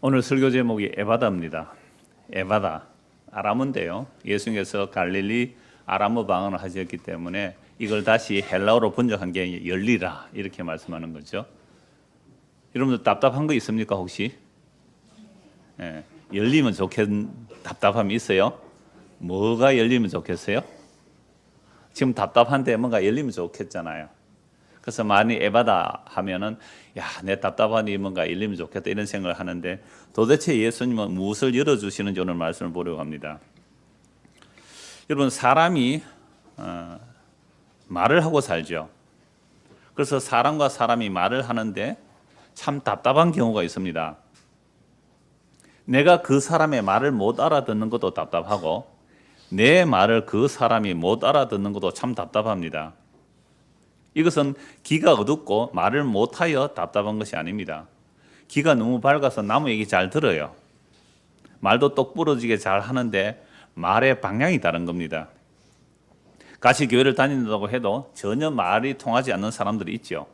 오늘 설교 제목이 에바다입니다. 에바다, 아람어인데요. 예수님께서 갈릴리 아람어 방언을 하셨기 때문에 이걸 다시 헬라어로 번역한 게 열리라 이렇게 말씀하는 거죠. 여러분들 답답한 거 있습니까 혹시? 열리면 답답함이 있어요? 뭐가 열리면 좋겠어요? 지금 답답한데 뭔가 열리면 좋겠잖아요. 그래서 많이 에바다 하면은 내 답답하니 뭔가 열리면 좋겠다 이런 생각을 하는데 도대체 예수님은 무엇을 열어주시는지 오늘 말씀을 보려고 합니다. 여러분 사람이 말을 하고 살죠. 그래서 사람과 사람이 말을 하는데 참 답답한 경우가 있습니다. 내가 그 사람의 말을 못 알아듣는 것도 답답하고 내 말을 그 사람이 못 알아듣는 것도 참 답답합니다. 이것은 귀가 어둡고 말을 못하여 답답한 것이 아닙니다. 귀가 너무 밝아서 나무 얘기 잘 들어요. 말도 똑부러지게 잘 하는데 말의 방향이 다른 겁니다. 같이 교회를 다닌다고 해도 전혀 말이 통하지 않는 사람들이 있죠.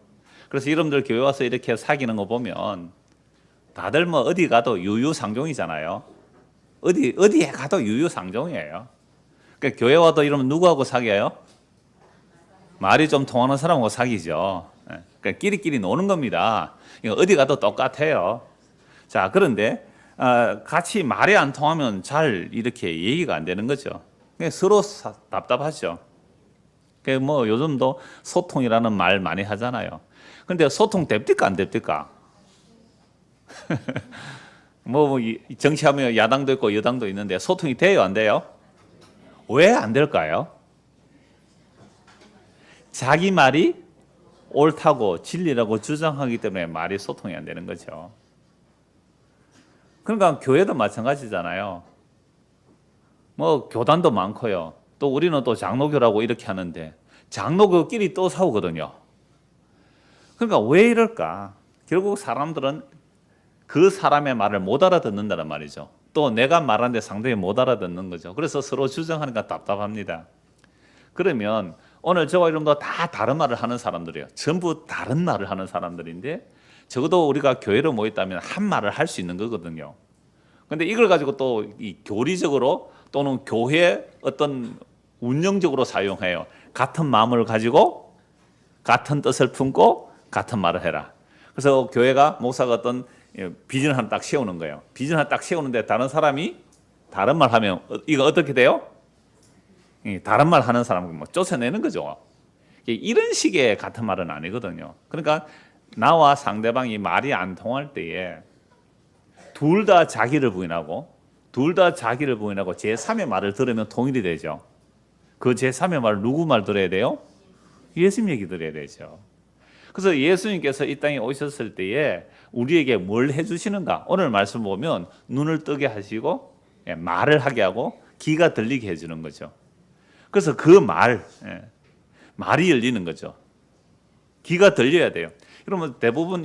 그래서 여러분들 교회 와서 이렇게 사귀는 거 보면 다들 뭐 어디 가도 유유상종이잖아요. 어디에 가도 유유상종이에요. 그러니까 교회 와도 이러면 누구하고 사귀어요? 말이 좀 통하는 사람하고 사귀죠. 그러니까 끼리끼리 노는 겁니다. 어디 가도 똑같아요. 자, 그런데 같이 말이 안 통하면 잘 이렇게 얘기가 안 되는 거죠. 서로 답답하죠. 뭐 요즘도 소통이라는 말 많이 하잖아요. 근데 소통 됩니까 안 됩니까? 뭐 정치하면 야당도 있고 여당도 있는데 소통이 돼요 안 돼요? 왜 안 될까요? 자기 말이 옳다고 진리라고 주장하기 때문에 말이 소통이 안 되는 거죠. 그러니까 교회도 마찬가지잖아요. 뭐 교단도 많고요. 또 우리는 또 장로교라고 이렇게 하는데 장로교끼리 또 싸우거든요. 그러니까 왜 이럴까? 결국 사람들은 그 사람의 말을 못 알아듣는다는 말이죠. 또 내가 말하는데 상대히 못 알아듣는 거죠. 그래서 서로 주장하니까 답답합니다. 그러면 오늘 저와 여러분도 다 다른 말을 하는 사람들이에요. 전부 다른 말을 하는 사람들인데 적어도 우리가 교회로 모였다면 한 말을 할 수 있는 거거든요. 그런데 이걸 가지고 또 이 교리적으로 또는 교회 어떤 운영적으로 사용해요. 같은 마음을 가지고 같은 뜻을 품고 같은 말을 해라. 그래서 교회가 목사가 어떤 비전을 하나 딱 세우는 거예요. 비전을 하나 딱 세우는데 다른 사람이 다른 말 하면 이거 어떻게 돼요? 다른 말 하는 사람을 뭐 쫓아내는 거죠. 이런 식의 같은 말은 아니거든요. 그러니까 나와 상대방이 말이 안 통할 때에 둘 다 자기를 부인하고 제3의 말을 들으면 통일이 되죠. 그 제3의 말 누구 말 들어야 돼요? 예수님 얘기 들어야 되죠. 그래서 예수님께서 이 땅에 오셨을 때에 우리에게 뭘 해주시는가? 오늘 말씀 보면 눈을 뜨게 하시고 말을 하게 하고 귀가 들리게 해주는 거죠. 그래서 그 말이 열리는 거죠. 귀가 들려야 돼요. 그러면 대부분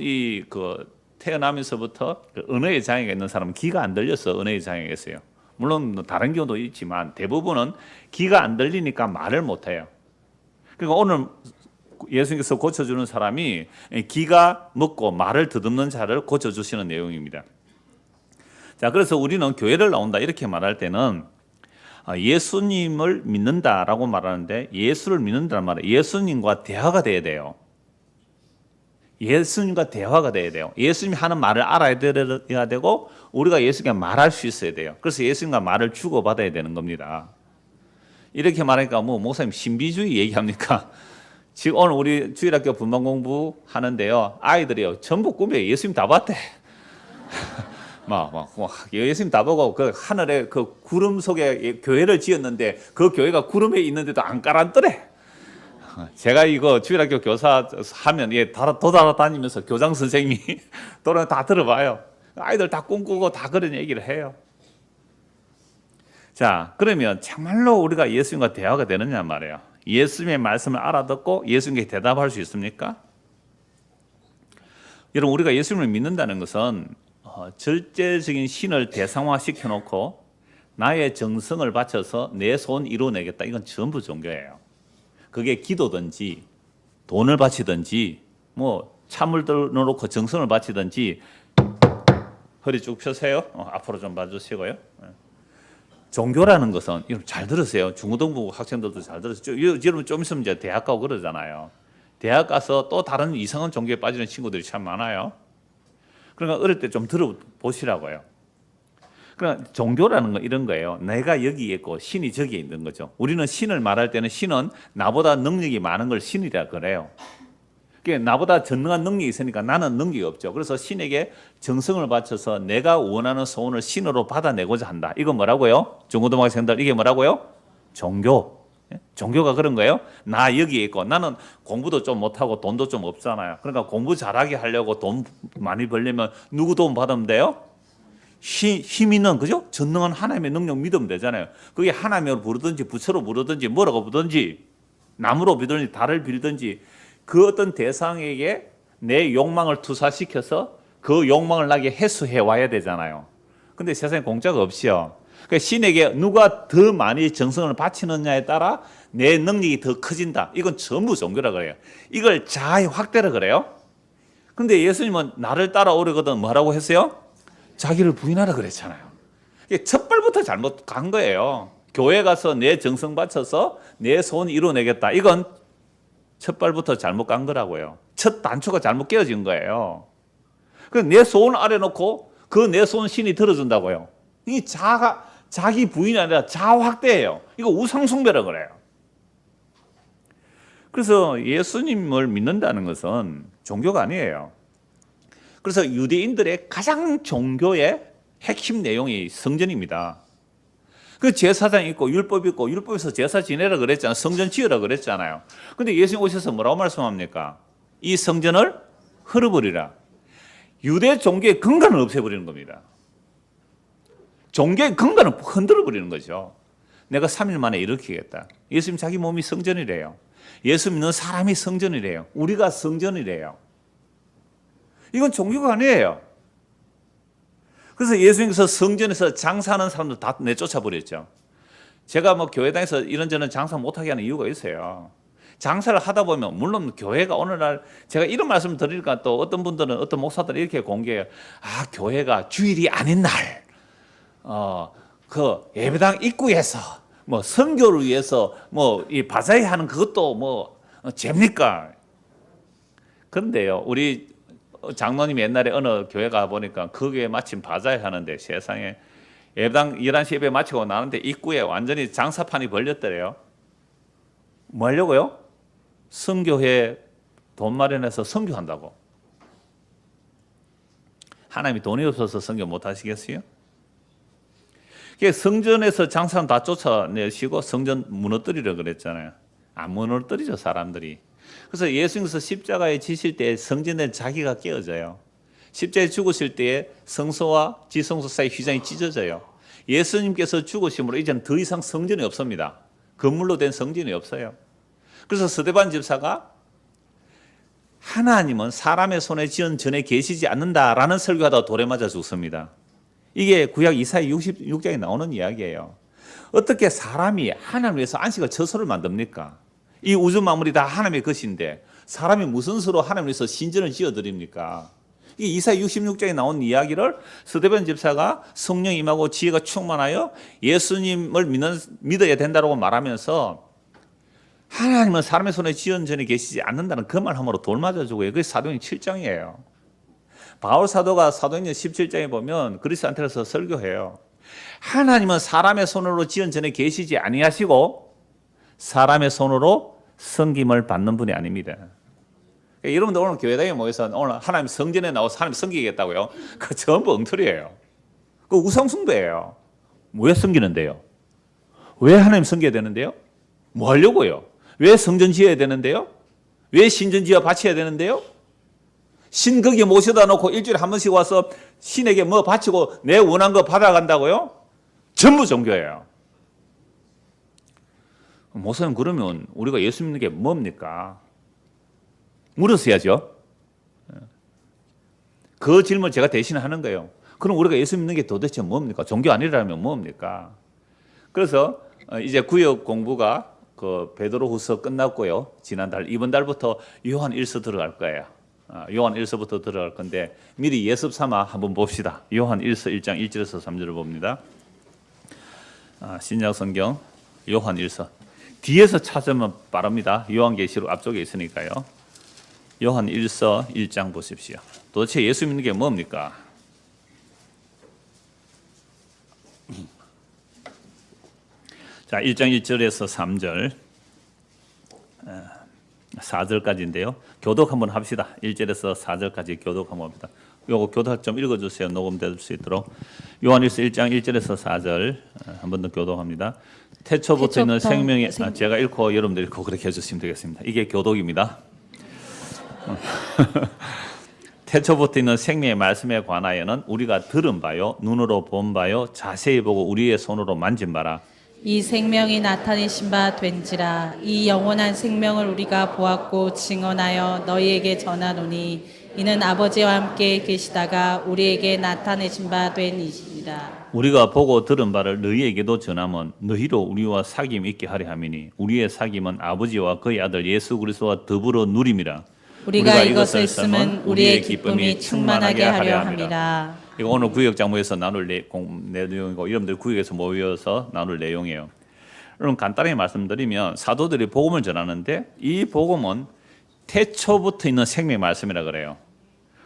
태어나면서부터 언어의 장애가 있는 사람은 귀가 안 들려서 언어의 장애가 있어요. 물론 다른 경우도 있지만 대부분은 귀가 안 들리니까 말을 못 해요. 그러니까 오늘 예수님께서 고쳐주는 사람이 귀가 먹고 말을 더듬는 자를 고쳐주시는 내용입니다. 자, 그래서 우리는 교회를 나온다 이렇게 말할 때는 예수님을 믿는다라고 말하는데 예수를 믿는다는 말은 예수님과 대화가 돼야 돼요. 예수님과 대화가 돼야 돼요. 예수님이 하는 말을 알아야 되고 우리가 예수님과 말할 수 있어야 돼요. 그래서 예수님과 말을 주고받아야 되는 겁니다. 이렇게 말하니까 뭐 목사님 신비주의 얘기합니까? 지금 오늘 우리 주일학교 분반 공부 하는데요. 아이들이요. 전부 꿈에 예수님 다 봤대. 예수님 다 보고 그 하늘에 그 구름 속에 교회를 지었는데 그 교회가 구름에 있는데도 안 깔았더래. 제가 이거 주일학교 교사 하면 돌아다니면서 교장 선생님이 다 들어봐요. 아이들 다 꿈꾸고 다 그런 얘기를 해요. 자, 그러면 정말로 우리가 예수님과 대화가 되느냐 말이에요. 예수님의 말씀을 알아듣고 예수님께 대답할 수 있습니까? 여러분 우리가 예수님을 믿는다는 것은 절대적인 신을 대상화시켜 놓고 나의 정성을 바쳐서 내 소원 이루어내겠다. 이건 전부 종교예요. 그게 기도든지 돈을 바치든지 뭐 찬물 넣어놓고 정성을 바치든지 허리 쭉 펴세요. 앞으로 좀 봐주시고요. 종교라는 것은 여러분 잘 들으세요. 중고등부 학생들도 잘 들으세요. 여러분 좀 있으면 이제 대학 가고 그러잖아요. 대학 가서 또 다른 이상한 종교에 빠지는 친구들이 참 많아요. 그러니까 어릴 때 좀 들어보시라고요. 그러니까 종교라는 건 이런 거예요. 내가 여기에 있고 신이 저기에 있는 거죠. 우리는 신을 말할 때는 신은 나보다 능력이 많은 걸 신이라 그래요. 그러니까 나보다 전능한 능력이 있으니까 나는 능력이 없죠. 그래서 신에게 정성을 바쳐서 내가 원하는 소원을 신으로 받아내고자 한다. 이거 뭐라고요? 중고등학생들 이게 뭐라고요? 종교. 종교가 그런 거예요. 나 여기에 있고 나는 공부도 좀 못하고 돈도 좀 없잖아요. 그러니까 공부 잘하게 하려고 돈 많이 벌려면 누구 도움 받으면 돼요? 힘 있는 그죠? 전능한 하나님의 능력 믿으면 되잖아요. 그게 하나님으로 부르든지 부처로 부르든지 뭐라고 부르든지 나무로 빌든지 달을 빌든지 그 어떤 대상에게 내 욕망을 투사시켜서 그 욕망을 나게 해소해 와야 되잖아요. 근데 세상에 공짜가 없이요. 그러니까 신에게 누가 더 많이 정성을 바치느냐에 따라 내 능력이 더 커진다. 이건 전부 종교라 그래요. 이걸 자아의 확대라 그래요. 근데 예수님은 나를 따라오려거든 뭐라고 했어요? 자기를 부인하라 그랬잖아요. 첫 발부터 잘못 간 거예요. 교회 가서 내 정성 바쳐서 내 소원 이루어내겠다. 이건 첫 발부터 잘못 간 거라고요. 첫 단초가 잘못 깨어진 거예요. 그래서 내 소원을 아래놓고 그 내 소원 신이 들어준다고요. 이 자기 부인이 아니라 자아 확대예요. 이거 우상숭배라 그래요. 그래서 예수님을 믿는다는 것은 종교가 아니에요. 그래서 유대인들의 가장 종교의 핵심 내용이 성전입니다. 그 제사장 있고 율법 있고 율법에서 제사 지내라 그랬잖아요. 성전 지으라 그랬잖아요. 근데 예수님 오셔서 뭐라고 말씀합니까? 이 성전을 헐어버리라. 유대 종교의 근간을 없애버리는 겁니다. 종교의 근간을 흔들어버리는 거죠. 내가 3일 만에 일으키겠다. 예수님 자기 몸이 성전이래요. 예수 믿는 사람이 성전이래요. 우리가 성전이래요. 이건 종교가 아니에요. 그래서 예수님께서 성전에서 장사하는 사람들 다 내쫓아 버렸죠. 제가 뭐 교회 다녀서 이런저런 장사 못하게 하는 이유가 있어요. 장사를 하다 보면 물론 교회가 오늘날 제가 이런 말씀을 드리니까 또 어떤 분들은 어떤 목사들이 이렇게 공개해요. 아, 교회가 주일이 아닌 날 그 예배당 입구에서 뭐 선교를 위해서 뭐 이 바자회 하는 그것도 뭐 죄입니까? 그런데요, 우리 장로님이 옛날에 어느 교회 가 보니까 거기에 마침 바자회 하는데 세상에 예배당 11시 예배 마치고 나는데 입구에 완전히 장사판이 벌렸더래요. 뭐 하려고요? 선교회 돈 마련해서 선교한다고. 하나님이 돈이 없어서 선교 못 하시겠어요? 성전에서 장사는 다 쫓아내시고 성전 무너뜨리려 그랬잖아요. 안 무너뜨리죠, 사람들이. 그래서 예수님께서 십자가에 지실 때 성전에 자기가 깨어져요. 십자가에 죽으실 때에 성소와 지성소 사이 휘장이 찢어져요. 예수님께서 죽으심으로 이제는 더 이상 성전이 없습니다. 건물로 된 성전이 없어요. 그래서 스데반 집사가 하나님은 사람의 손에 지은 전에 계시지 않는다라는 설교하다가 돌에 맞아 죽습니다. 이게 구약 이사야 66장에 나오는 이야기예요. 어떻게 사람이 하나님을 위해서 안식을 처소를 만듭니까? 이 우주 만물이 다 하나님의 것인데 사람이 무슨 수로 하나님을 위해서 신전을 지어드립니까? 이 이사야 66장에 나온 이야기를 스데반 집사가 성령 임하고 지혜가 충만하여 예수님을 믿어야 된다고 말하면서 하나님은 사람의 손에 지은 전에 계시지 않는다는 그 말함으로 돌 맞아 죽어요. 그게 사도행전 7장이에요. 바울 사도가 사도행전 17장에 보면 그리스 안테에서 설교해요. 하나님은 사람의 손으로 지은 전에 계시지 아니하시고 사람의 손으로 섬김을 받는 분이 아닙니다. 그러니까 여러분들 오늘 교회당에 모여서 오늘 하나님 성전에 나와서 하나님 섬기겠다고요? 그 전부 엉터리예요. 그 우상숭배예요. 왜 섬기는데요? 왜 하나님 섬겨야 되는데요? 뭐 하려고요? 왜 성전 지어야 되는데요? 왜 신전 지어 바쳐야 되는데요? 신 거기 모셔다 놓고 일주일에 한 번씩 와서 신에게 뭐 바치고 내 원한 거 받아간다고요? 전부 종교예요. 목사님 그러면 우리가 예수 믿는 게 뭡니까? 물었어야죠. 그 질문을 제가 대신 하는 거예요. 그럼 우리가 예수 믿는 게 도대체 뭡니까? 종교 아니라면 뭡니까? 그래서 이제 구역 공부가 그 베드로후서 끝났고요. 지난달 이번 달부터 요한 1서 들어갈 거예요. 요한 1서부터 들어갈 건데 미리 예습 삼아 한번 봅시다. 요한 1서 1장 1절에서 3절을 봅니다. 신약 성경 요한 1서 뒤에서 찾으면 빠릅니다. 요한계시록 앞쪽에 있으니까요. 요한 1서 1장 보십시오. 도대체 예수 믿는 게 뭡니까? 자, 1장 1절에서 3절 4절까지인데요. 교독 한번 합시다. 1절에서 4절까지 교독 한번 합니다. 요거 교독 좀 읽어주세요. 녹음될 수 있도록. 요한일서 1장 1절에서 4절 한 번 더 교독합니다. 태초부터 있는 생명이 제가 읽고 여러분들 읽고 그렇게 해주시면 되겠습니다. 이게 교독입니다. 태초부터 있는 생명의 말씀에 관하여는 우리가 들은 바요 눈으로 본 바요 자세히 보고 우리의 손으로 만진 바라. 이 생명이 나타내신 바 된지라. 이 영원한 생명을 우리가 보았고 증언하여 너희에게 전하노니 이는 아버지와 함께 계시다가 우리에게 나타내신 바 된 이시니라. 우리가 보고 들은 바를 너희에게도 전하면 너희로 우리와 사귐 있게 하려 함이니 우리의 사귐은 아버지와 그의 아들 예수 그리스도와 더불어 누림이라. 우리가 이것을 쓰면 우리의 기쁨이 충만하게 하려 함이라. 이거 오늘 구역장모에서 나눌 내용이고 여러분들 구역에서 모여서 나눌 내용이에요. 여러분 간단히 말씀드리면 사도들이 복음을 전하는데 이 복음은 태초부터 있는 생명의 말씀이라 그래요.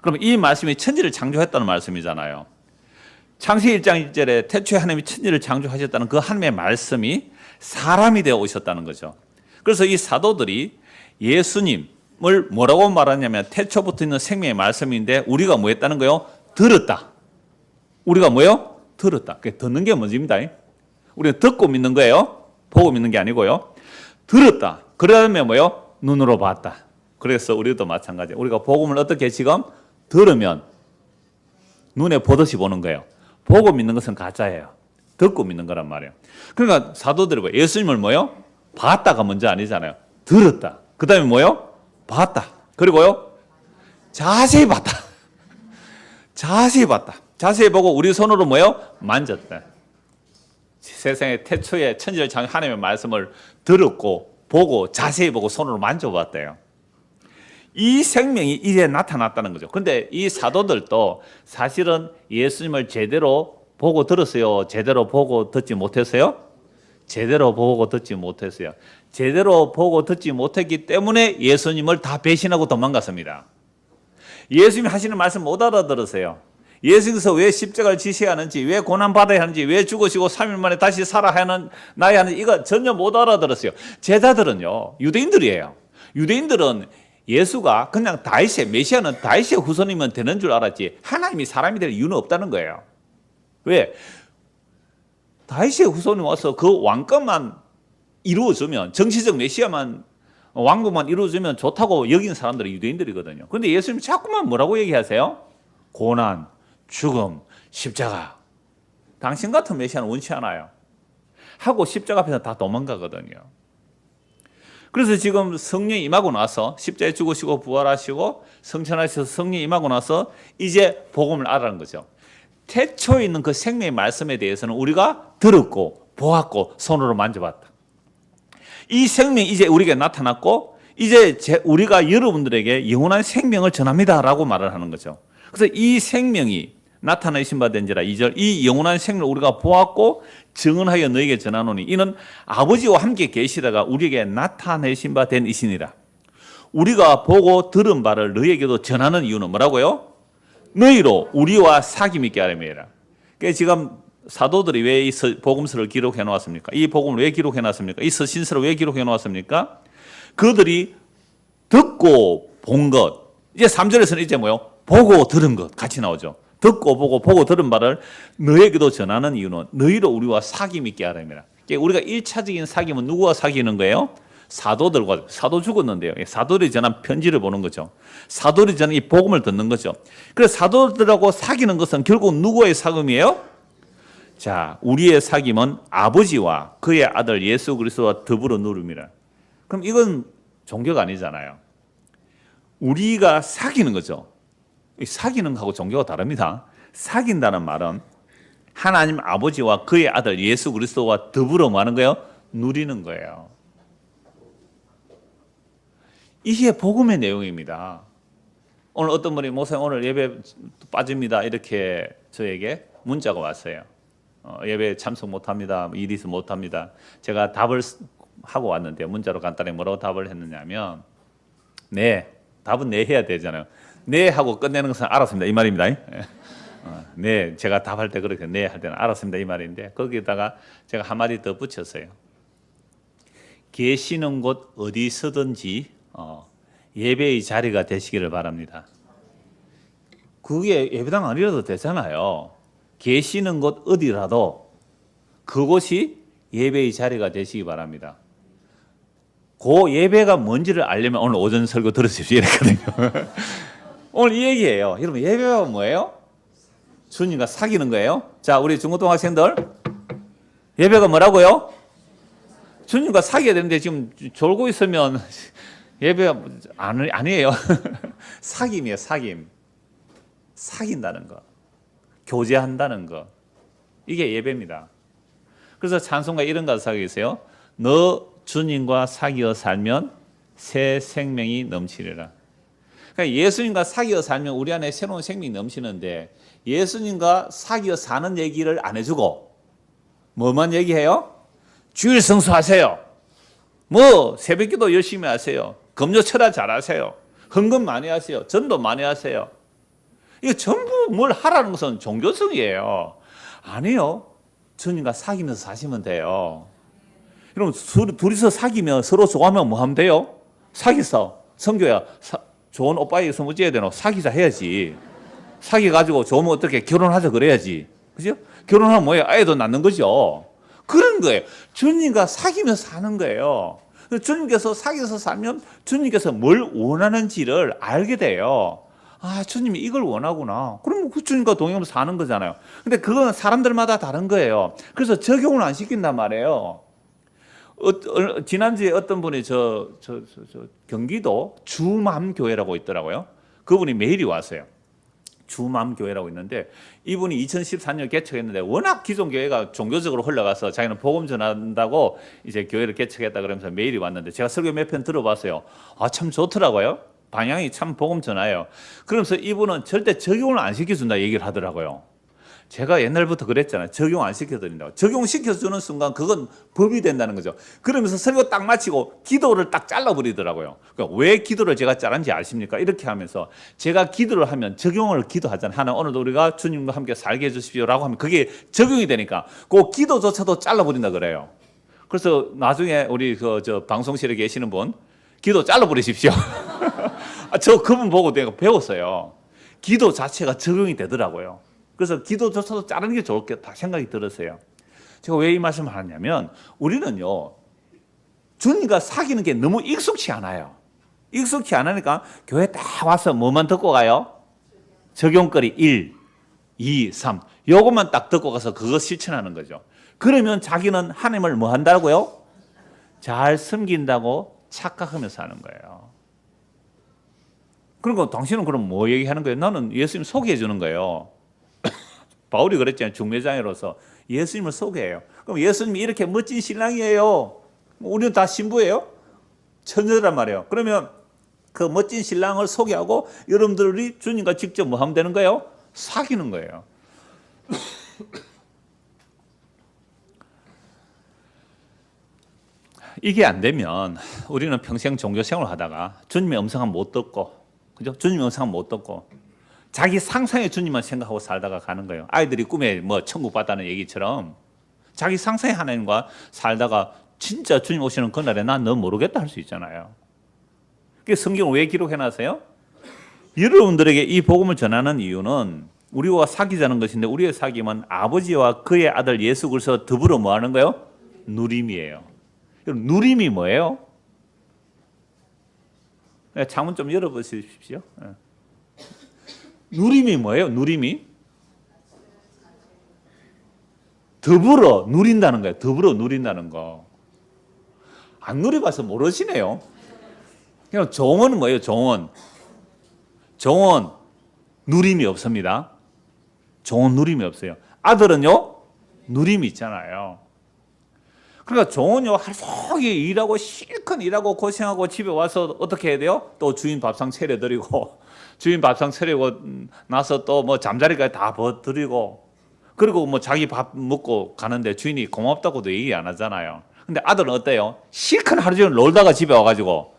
그럼 이 말씀이 천지를 창조했다는 말씀이잖아요. 창세기 1장 1절에 태초에 하나님이 천지를 창조하셨다는 그 하나님의 말씀이 사람이 되어 오셨다는 거죠. 그래서 이 사도들이 예수님을 뭐라고 말하냐면 태초부터 있는 생명의 말씀인데 우리가 뭐 했다는 거요? 들었다. 우리가 뭐요? 들었다. 듣는 게 뭐입니다. 우리가 듣고 믿는 거예요. 보고 믿는 게 아니고요. 들었다. 그 다음에 뭐요? 눈으로 봤다. 그래서 우리도 마찬가지. 우리가 복음을 어떻게 지금 들으면 눈에 보듯이 보는 거예요. 보고 믿는 것은 가짜예요. 듣고 믿는 거란 말이에요. 그러니까 사도들이 뭐 예수님을 뭐요? 봤다가 먼저 아니잖아요. 들었다. 그 다음에 뭐요? 봤다. 그리고요? 자세히 봤다. 자세히 봤다. 자세히 보고 우리 손으로 뭐요? 만졌다. 세상의 태초에 천지를 창조한 하나님의 말씀을 들었고 보고 자세히 보고 손으로 만져봤대요. 이 생명이 이제 나타났다는 거죠. 그런데 이 사도들도 사실은 예수님을 제대로 보고 들었어요? 제대로 보고 듣지 못했어요? 제대로 보고 듣지 못했어요. 제대로 보고 듣지 못했기 때문에 예수님을 다 배신하고 도망갔습니다. 예수님이 하시는 말씀 못 알아들으세요. 예수님께서 왜 십자가를 지셔야 하는지, 왜 고난받아야 하는지, 왜 죽으시고 3일 만에 다시 살아나야 하는지 이거 전혀 못 알아들었어요. 제자들은요, 유대인들이에요. 유대인들은 예수가 그냥 다윗의 메시아는 다윗의 후손이면 되는 줄 알았지 하나님이 사람이 될 이유는 없다는 거예요. 왜? 다윗의 후손이 와서 그 왕권만 이루어주면 정치적 메시아만 왕국만 이루어주면 좋다고 여긴 사람들이 유대인들이거든요. 그런데 예수님 자꾸만 뭐라고 얘기하세요? 고난, 죽음, 십자가. 당신 같은 메시아는 원치 않아요. 하고 십자가 앞에서 다 도망가거든요. 그래서 지금 성령이 임하고 나서 십자가에 죽으시고 부활하시고 성천하셔서 성령이 임하고 나서 이제 복음을 알아는 거죠. 태초에 있는 그 생명의 말씀에 대해서는 우리가 들었고 보았고 손으로 만져봤다. 이 생명이 이제 우리에게 나타났고 이제 우리가 여러분들에게 영원한 생명을 전합니다라고 말을 하는 거죠. 그래서 이 생명이 나타내신 바 된지라 2절 이 영원한 생명을 우리가 보았고 증언하여 너에게 전하노니 이는 아버지와 함께 계시다가 우리에게 나타내신 바 된 이시니라. 우리가 보고 들은 바를 너에게도 전하는 이유는 뭐라고요? 너희로 우리와 사귐 있게 하려면이라. 그러니까 지금 사도들이 왜 이 복음서를 기록해 놓았습니까? 이 복음을 왜 기록해 놨습니까? 이 서신서를 왜 기록해 놓았습니까? 그들이 듣고 본 것. 이제 3절에서는 이제 뭐요? 보고 들은 것 같이 나오죠. 듣고 보고 들은 바를 너에게도 전하는 이유는 너희로 우리와 사귐 있게 하려니라. 우리가 1차적인 사귐은 누구와 사귀는 거예요? 사도들과. 사도 죽었는데요. 사도들이 전한 편지를 보는 거죠. 사도들이 전한 이 복음을 듣는 거죠. 그래서 사도들하고 사귀는 것은 결국 누구의 사귐이에요? 자, 우리의 사귐은 아버지와 그의 아들 예수 그리스도와 더불어 누름이라. 그럼 이건 종교가 아니잖아요. 우리가 사귀는 거죠. 사귀는 거하고 종교가 다릅니다. 사귄다는 말은 하나님 아버지와 그의 아들 예수 그리스도와 더불어 뭐 하는 거예요? 누리는 거예요. 이게 복음의 내용입니다. 오늘 어떤 분이 목사님 오늘 예배 빠집니다 이렇게 저에게 문자가 왔어요. 예배 참석 못합니다. 일이 있어 못합니다. 제가 답을 하고 왔는데 문자로 간단히 뭐라고 답을 했느냐면 네, 답은 네 해야 되잖아요. 네 하고 끝내는 것은 알았습니다 이 말입니다. 네, 제가 답할 때 그렇게 네 할 때는 알았습니다 이 말인데 거기다가 제가 한마디 더 붙였어요. 계시는 곳 어디서든지 예배의 자리가 되시기를 바랍니다. 그게 예배당 아니라도 되잖아요. 계시는 곳 어디라도 그곳이 예배의 자리가 되시기 바랍니다. 그 예배가 뭔지를 알려면 오늘 오전 설교 들으십시오 이랬거든요. 오늘 이 얘기예요. 여러분 예배가 뭐예요? 주님과 사귀는 거예요. 자, 우리 중고등학생들 예배가 뭐라고요? 주님과 사귀어야 되는데 지금 졸고 있으면 예배가 아니에요. 사귐이에요, 사귐. 사귄다는 거. 교제한다는 거. 이게 예배입니다. 그래서 찬송가 이런 가사가 있어요. 너 주님과 사귀어 살면 새 생명이 넘치리라. 그러니까 예수님과 사귀어 살면 우리 안에 새로운 생명이 넘치는데 예수님과 사귀어 사는 얘기를 안 해주고 뭐만 얘기해요? 주일 성수하세요. 뭐 새벽기도 열심히 하세요. 금요철야 잘하세요. 헌금 많이 하세요. 전도 많이 하세요. 이거 전부 뭘 하라는 것은 종교성이에요. 아니요. 주님과 사귀면서 사시면 돼요. 여러분 둘이서 사귀면 서로 좋아하면 뭐 하면 돼요? 사귀서 성교야 좋은 오빠에게 선물 줘야 되노? 사귀자 해야지. 사귀가지고 좋으면 어떻게 결혼하자 그래야지. 그죠? 결혼하면 뭐예요? 아이도 낳는 거죠. 그런 거예요. 주님과 사귀면서 사는 거예요. 주님께서 사귀어서 살면 주님께서 뭘 원하는지를 알게 돼요. 아, 주님이 이걸 원하구나. 그럼 그 주님과 동행하면서 사는 거잖아요. 근데 그건 사람들마다 다른 거예요. 그래서 적용을 안 시킨단 말이에요. 지난주에 어떤 분이 경기도 주맘교회라고 있더라고요. 그분이 메일이 왔어요. 주맘교회라고 있는데 이분이 2014년 개척했는데 워낙 기존 교회가 종교적으로 흘러가서 자기는 복음 전한다고 이제 교회를 개척했다 그러면서 메일이 왔는데 제가 설교 몇 편 들어봤어요. 아, 참 좋더라고요. 방향이 참 복음 전화예요. 그러면서 이분은 절대 적용을 안 시켜준다 얘기를 하더라고요. 제가 옛날부터 그랬잖아요. 적용 안 시켜드린다고. 적용시켜주는 순간 그건 법이 된다는 거죠. 그러면서 설교 딱 마치고 기도를 딱 잘라버리더라고요. 그러니까 왜 기도를 제가 자른지 아십니까? 이렇게 하면서 제가 기도를 하면 적용을 기도하잖아요. 하나 오늘도 우리가 주님과 함께 살게 해주십시오라고 하면 그게 적용이 되니까 그 기도조차도 잘라버린다 그래요. 그래서 나중에 우리 방송실에 계시는 분 기도 잘라버리십시오. 저 그분 보고 내가 배웠어요. 기도 자체가 적용이 되더라고요. 그래서 기도조차도 자르는 게 좋겠다 생각이 들었어요. 제가 왜 이 말씀을 하냐면 우리는요 주님과 사귀는 게 너무 익숙치 않아요. 익숙치 않으니까 교회 딱 와서 뭐만 듣고 가요? 적용거리 1, 2, 3 요것만 딱 듣고 가서 그거 실천하는 거죠. 그러면 자기는 하나님을 뭐 한다고요? 잘 섬긴다고 착각하면서 하는 거예요. 그러니까 당신은 그럼 뭐 얘기하는 거예요? 나는 예수님 소개해 주는 거예요. 바울이 그랬잖아요. 중매장애로서 예수님을 소개해요. 그럼 예수님이 이렇게 멋진 신랑이에요. 우리는 다 신부예요. 처녀란 말이에요. 그러면 그 멋진 신랑을 소개하고 여러분들이 주님과 직접 뭐 하면 되는 거예요? 사귀는 거예요. 이게 안 되면 우리는 평생 종교 생활을 하다가 주님의 음성은 못 듣고, 그죠? 주님의 음성은 못 듣고 자기 상상의 주님만 생각하고 살다가 가는 거예요. 아이들이 꿈에 뭐 천국 봤다는 얘기처럼 자기 상상의 하나님과 살다가 진짜 주님 오시는 그날에 난 너 모르겠다 할 수 있잖아요. 그게 성경을 왜 기록해놨어요? 여러분들에게 이 복음을 전하는 이유는 우리와 사귀자는 것인데 우리의 사귐은 아버지와 그의 아들 예수 그리스도 더불어 뭐 하는 거예요? 누림이에요. 누림이 뭐예요? 창문 좀 열어보십시오. 누림이 뭐예요? 누림이? 더불어 누린다는 거예요. 더불어 누린다는 거. 안 누려봐서 모르시네요. 그냥 정원은 뭐예요? 정원. 정원 누림이 없습니다. 정원 누림이 없어요. 아들은요? 누림이 있잖아요. 그러니까 정원요 하루 종일 일하고 실컷 일하고 고생하고 집에 와서 어떻게 해야 돼요? 또 주인 밥상 차려드리고 주인 밥상 차리고 나서 또 뭐 잠자리까지 다 드리고 그리고 뭐 자기 밥 먹고 가는데 주인이 고맙다고도 얘기 안 하잖아요. 근데 아들은 어때요? 실컷 하루 종일 놀다가 집에 와가지고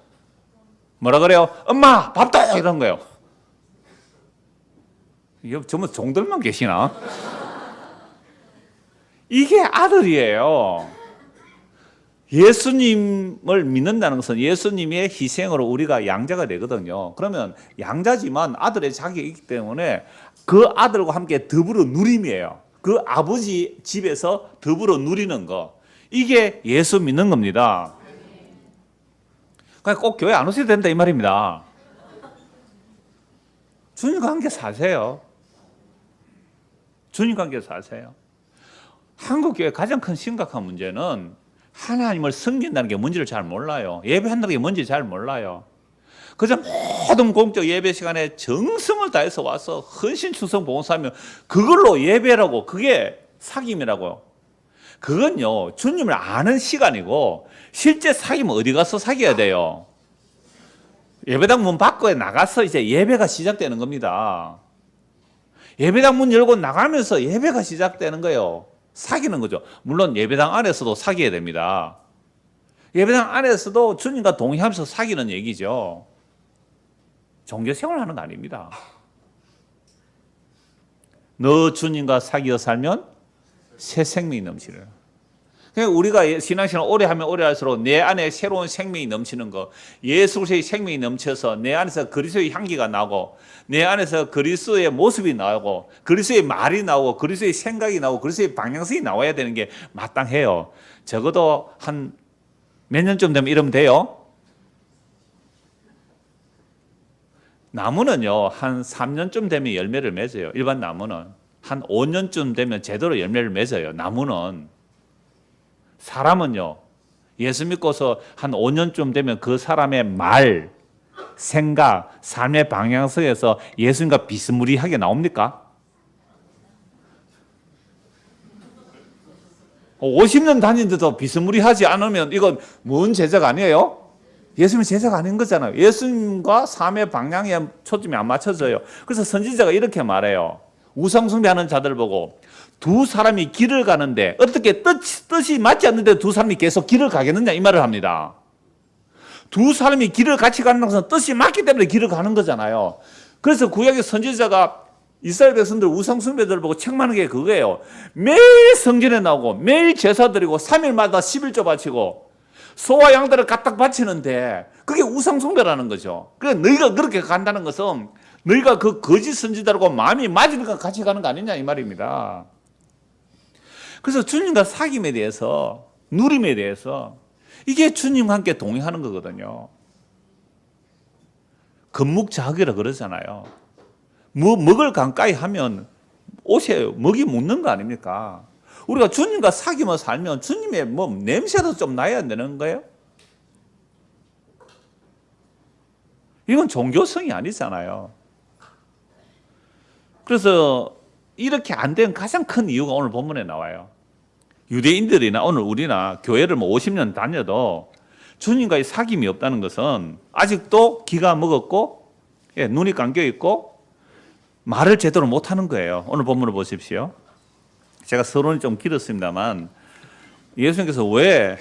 뭐라 그래요? 엄마 밥도 이런 거예요. 이거 전부 종들만 계시나? 이게 아들이에요. 예수님을 믿는다는 것은 예수님의 희생으로 우리가 양자가 되거든요. 그러면 양자지만 아들의 자격이 있기 때문에 그 아들과 함께 더불어 누림이에요. 그 아버지 집에서 더불어 누리는 거. 이게 예수 믿는 겁니다. 그러니까 꼭 교회 안 오셔도 된다 이 말입니다. 주님과 함께 사세요. 주님과 함께 사세요. 한국 교회 가장 큰 심각한 문제는 하나님을 섬긴다는 게 뭔지를 잘 몰라요. 예배한다는 게 뭔지 잘 몰라요. 그저 모든 공적 예배 시간에 정성을 다해서 와서 헌신 충성 봉사하면 그걸로 예배라고 그게 사귐이라고요. 그건요 주님을 아는 시간이고 실제 사귐은 어디 가서 사귀어야 돼요. 예배당 문 밖에 나가서 이제 예배가 시작되는 겁니다. 예배당 문 열고 나가면서 예배가 시작되는 거예요. 사귀는 거죠. 물론 예배당 안에서도 사귀어야 됩니다. 예배당 안에서도 주님과 동의하면서 사귀는 얘기죠. 종교 생활하는 거 아닙니다. 너 주님과 사귀어 살면 새 생명이 넘치는. 그러니까 우리가 신앙생활 오래 하면 오래 할수록 내 안에 새로운 생명이 넘치는 거, 예수 그리스도의 생명이 넘쳐서 내 안에서 그리스도의 향기가 나고 내 안에서 그리스도의 모습이 나오고 그리스도의 말이 나오고 그리스도의 생각이 나오고 그리스도의 방향성이 나와야 되는 게 마땅해요. 적어도 한 몇 년쯤 되면 이러면 돼요. 나무는요 한 3년쯤 되면 열매를 맺어요. 일반 나무는 한 5년쯤 되면 제대로 열매를 맺어요. 나무는. 사람은요 예수 믿고서 한 5년쯤 되면 그 사람의 말, 생각, 삶의 방향성에서 예수님과 비스무리하게 나옵니까? 50년 다니는데도 비스무리하지 않으면 이건 뭔 제자가 아니에요? 예수님 제자가 아닌 거잖아요. 예수님과 삶의 방향에 초점이 안 맞춰져요. 그래서 선지자가 이렇게 말해요. 우상숭배하는 자들 보고 두 사람이 길을 가는데 어떻게 뜻이 맞지 않는데 두 사람이 계속 길을 가겠느냐 이 말을 합니다. 두 사람이 길을 같이 가는 것은 뜻이 맞기 때문에 길을 가는 거잖아요. 그래서 구약의 선지자가 이스라엘 백성들 우상숭배들 보고 책망하는 게 그거예요. 매일 성전에 나오고 매일 제사 드리고 3일마다 11조 바치고 소와 양들을 까딱 바치는데 그게 우상숭배라는 거죠. 그러니까 너희가 그렇게 간다는 것은 너희가 그 거짓 선지자들과 마음이 맞으니까 같이 가는 거 아니냐 이 말입니다. 그래서 주님과 사귐에 대해서 누림에 대해서 이게 주님과 함께 동행하는 거거든요. 건묵자학이라 그러잖아요. 뭐 먹을 가까이 하면 옷에 먹이 묻는 거 아닙니까? 우리가 주님과 사귀며 살면 주님의 뭐 냄새도 좀 나야 되는 거예요? 이건 종교성이 아니잖아요. 그래서 이렇게 안 된 가장 큰 이유가 오늘 본문에 나와요. 유대인들이나 오늘 우리나 교회를 뭐 50년 다녀도 주님과의 사귐이 없다는 것은 아직도 기가 먹었고 눈이 감겨 있고 말을 제대로 못하는 거예요. 오늘 본문을 보십시오. 제가 서론이 좀 길었습니다만 예수님께서 왜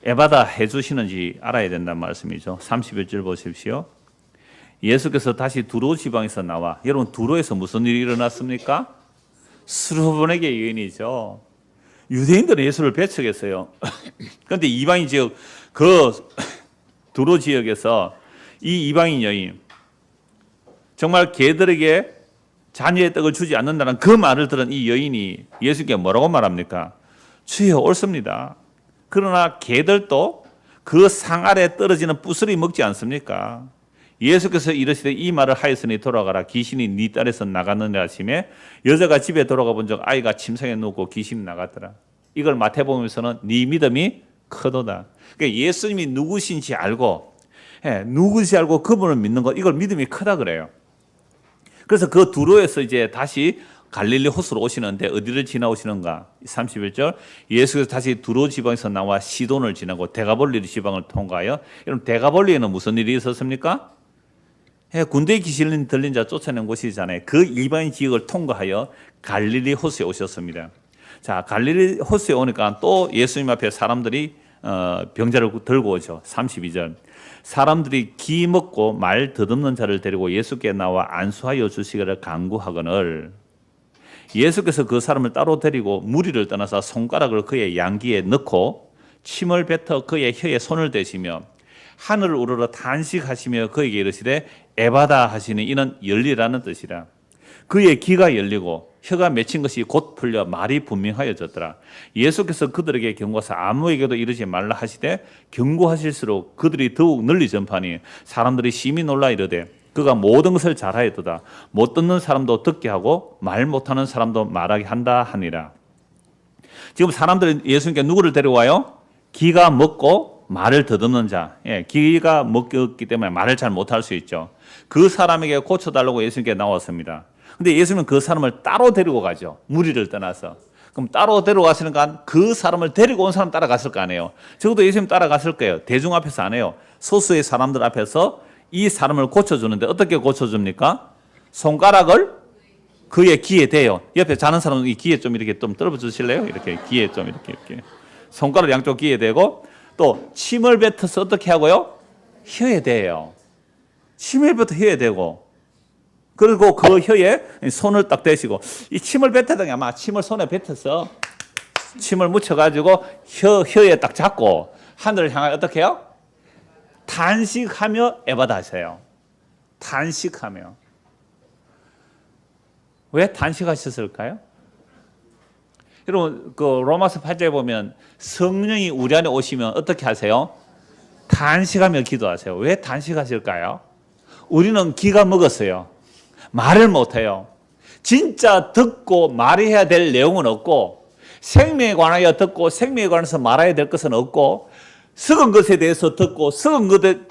에바다 해주시는지 알아야 된다는 말씀이죠. 31절 보십시오. 예수께서 다시 두로 지방에서 나와, 여러분 두로에서 무슨 일이 일어났습니까? 스루본에게 여인이죠. 유대인들은 예수를 배척했어요. 그런데 이방인 지역 그 두로 지역에서 이 이방인 여인 정말 개들에게 자녀의 떡을 주지 않는다는 그 말을 들은 이 여인이 예수께 뭐라고 말합니까? 주여 옳습니다. 그러나 개들도 그 상 아래 떨어지는 부스러기 먹지 않습니까? 예수께서 이르시되 이 말을 하였으니 돌아가라. 귀신이 네 딸에서 나갔느냐 하시매 여자가 집에 돌아가 본 적 아이가 침상에 누웠고 귀신이 나갔더라. 이걸 마태복음에서는 네 믿음이 크도다. 그러니까 예수님이 누구신지 알고 누구신지 알고 그분을 믿는 것, 이걸 믿음이 크다 그래요. 그래서 그 두로에서 이제 다시 갈릴리 호수로 오시는데 어디를 지나오시는가? 31절 예수께서 다시 두로 지방에서 나와 시돈을 지나고 데가볼리 지방을 통과하여, 여러분 데가볼리에는 무슨 일이 있었습니까? 군대에 귀신 들린 자 쫓아낸 곳이잖아요. 그 이방인 지역을 통과하여 갈릴리 호수에 오셨습니다. 자, 갈릴리 호수에 오니까 또 예수님 앞에 사람들이 병자를 들고 오죠. 32절. 사람들이 기 먹고 말 더듬는 자를 데리고 예수께 나와 안수하여 주시기를 간구하거늘 예수께서 그 사람을 따로 데리고 무리를 떠나서 손가락을 그의 양귀에 넣고 침을 뱉어 그의 혀에 손을 대시며 하늘을 우러러 탄식하시며 그에게 이르시되 에바다 하시니 이는 열리라는 뜻이라. 그의 귀가 열리고 혀가 맺힌 것이 곧 풀려 말이 분명하여졌더라. 예수께서 그들에게 경고하사 아무에게도 이르지 말라 하시되 경고하실수록 그들이 더욱 널리 전파하니 사람들이 심히 놀라 이르되 그가 모든 것을 잘하였도다. 못 듣는 사람도 듣게 하고 말 못하는 사람도 말하게 한다 하니라. 지금 사람들은 예수님께 누구를 데려와요? 기가 먹고 말을 더듬는 자. 기가 먹기 때문에 말을 잘 못할 수 있죠. 그 사람에게 고쳐달라고 예수님께 나왔습니다. 근데 예수님은 그 사람을 따로 데리고 가죠. 무리를 떠나서. 그럼 따로 데려가시니까 그 사람을 데리고 온 사람 따라갔을 거 아니에요. 적어도 예수님 따라갔을 거예요. 대중 앞에서 안 해요. 소수의 사람들 앞에서 이 사람을 고쳐주는데 어떻게 고쳐줍니까? 손가락을 그의 귀에 대요. 옆에 자는 사람은 이 귀에 좀 이렇게 좀 떨어 주실래요? 이렇게 귀에 좀 이렇게. 손가락 양쪽 귀에 대고 또 침을 뱉어서 어떻게 하고요? 혀에 대요. 침을 뱉어 혀에 대고 그리고 그 혀에 손을 딱 대시고 이 침을 뱉어도 아마 침을 손에 뱉어서 침을 묻혀가지고 혀에 딱 잡고 하늘을 향하여 어떻게 해요? 탄식하며 에바다 하세요. 탄식하며. 왜 탄식하셨을까요? 여러분 그 로마서 8장에 보면 성령이 우리 안에 오시면 어떻게 하세요? 탄식하며 기도하세요. 왜 탄식하실까요? 우리는 기가 먹었어요. 말을 못해요. 진짜 듣고 말해야 될 내용은 없고 생명에 관하여 듣고 생명에 관해서 말해야 될 것은 없고 썩은 것에 대해서 듣고 썩은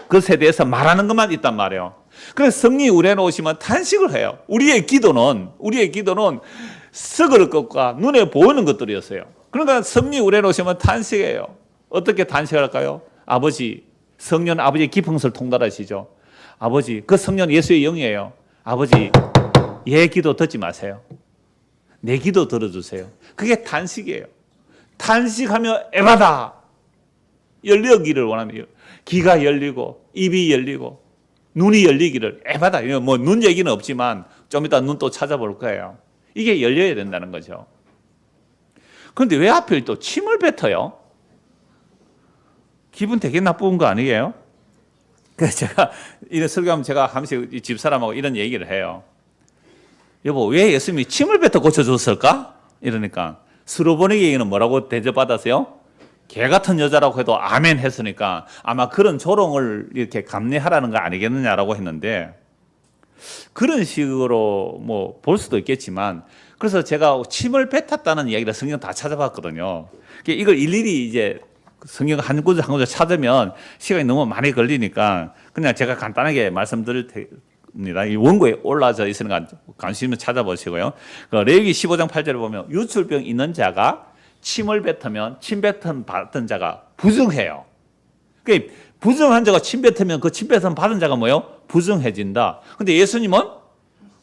것에 대해서 말하는 것만 있단 말이에요. 그래서 성령이 우리 안에 오시면 탄식을 해요. 우리의 기도는 썩을 것과 눈에 보이는 것들이었어요. 그러니까 성령이 우리 안에 오시면 탄식해요. 어떻게 탄식할까요? 아버지, 성령 아버지의 깊은 것을 통달하시죠. 아버지, 그 성령 예수의 영이에요. 아버지, 얘 기도 듣지 마세요. 내 기도 들어주세요. 그게 탄식이에요. 탄식하며 에바다. 열리기를 원합니다. 귀가 열리고 입이 열리고 눈이 열리기를 에바다. 뭐 눈 얘기는 없지만 좀 이따 눈 또 찾아볼 거예요. 이게 열려야 된다는 거죠. 그런데 왜 하필 또 침을 뱉어요? 기분 되게 나쁜 거 아니에요? 그래서 제가 이런 설교하면 제가 한 번씩 집사람하고 이런 얘기를 해요. 여보, 왜 예수님이 침을 뱉어 고쳐줬을까? 이러니까 스로보니게는 뭐라고 대접받았어요? 개 같은 여자라고 해도 아멘 했으니까 아마 그런 조롱을 이렇게 감내하라는 거 아니겠느냐라고 했는데 그런 식으로 뭐 볼 수도 있겠지만 그래서 제가 침을 뱉었다는 이야기를 성경 다 찾아봤거든요. 이걸 일일이 이제 성경 한 구절 한 구절 찾으면 시간이 너무 많이 걸리니까 그냥 제가 간단하게 말씀드릴 테니까 이 원고에 올라져 있으니까 관심 있으면 찾아보시고요. 그 레위기 15장 8절에 보면 유출병 있는 자가 침을 뱉으면 침 뱉은 받은 자가 부정해요. 그러니까 부정한 자가 침 뱉으면 그 침 뱉은 받은 자가 뭐예요? 부정해진다. 근데 예수님은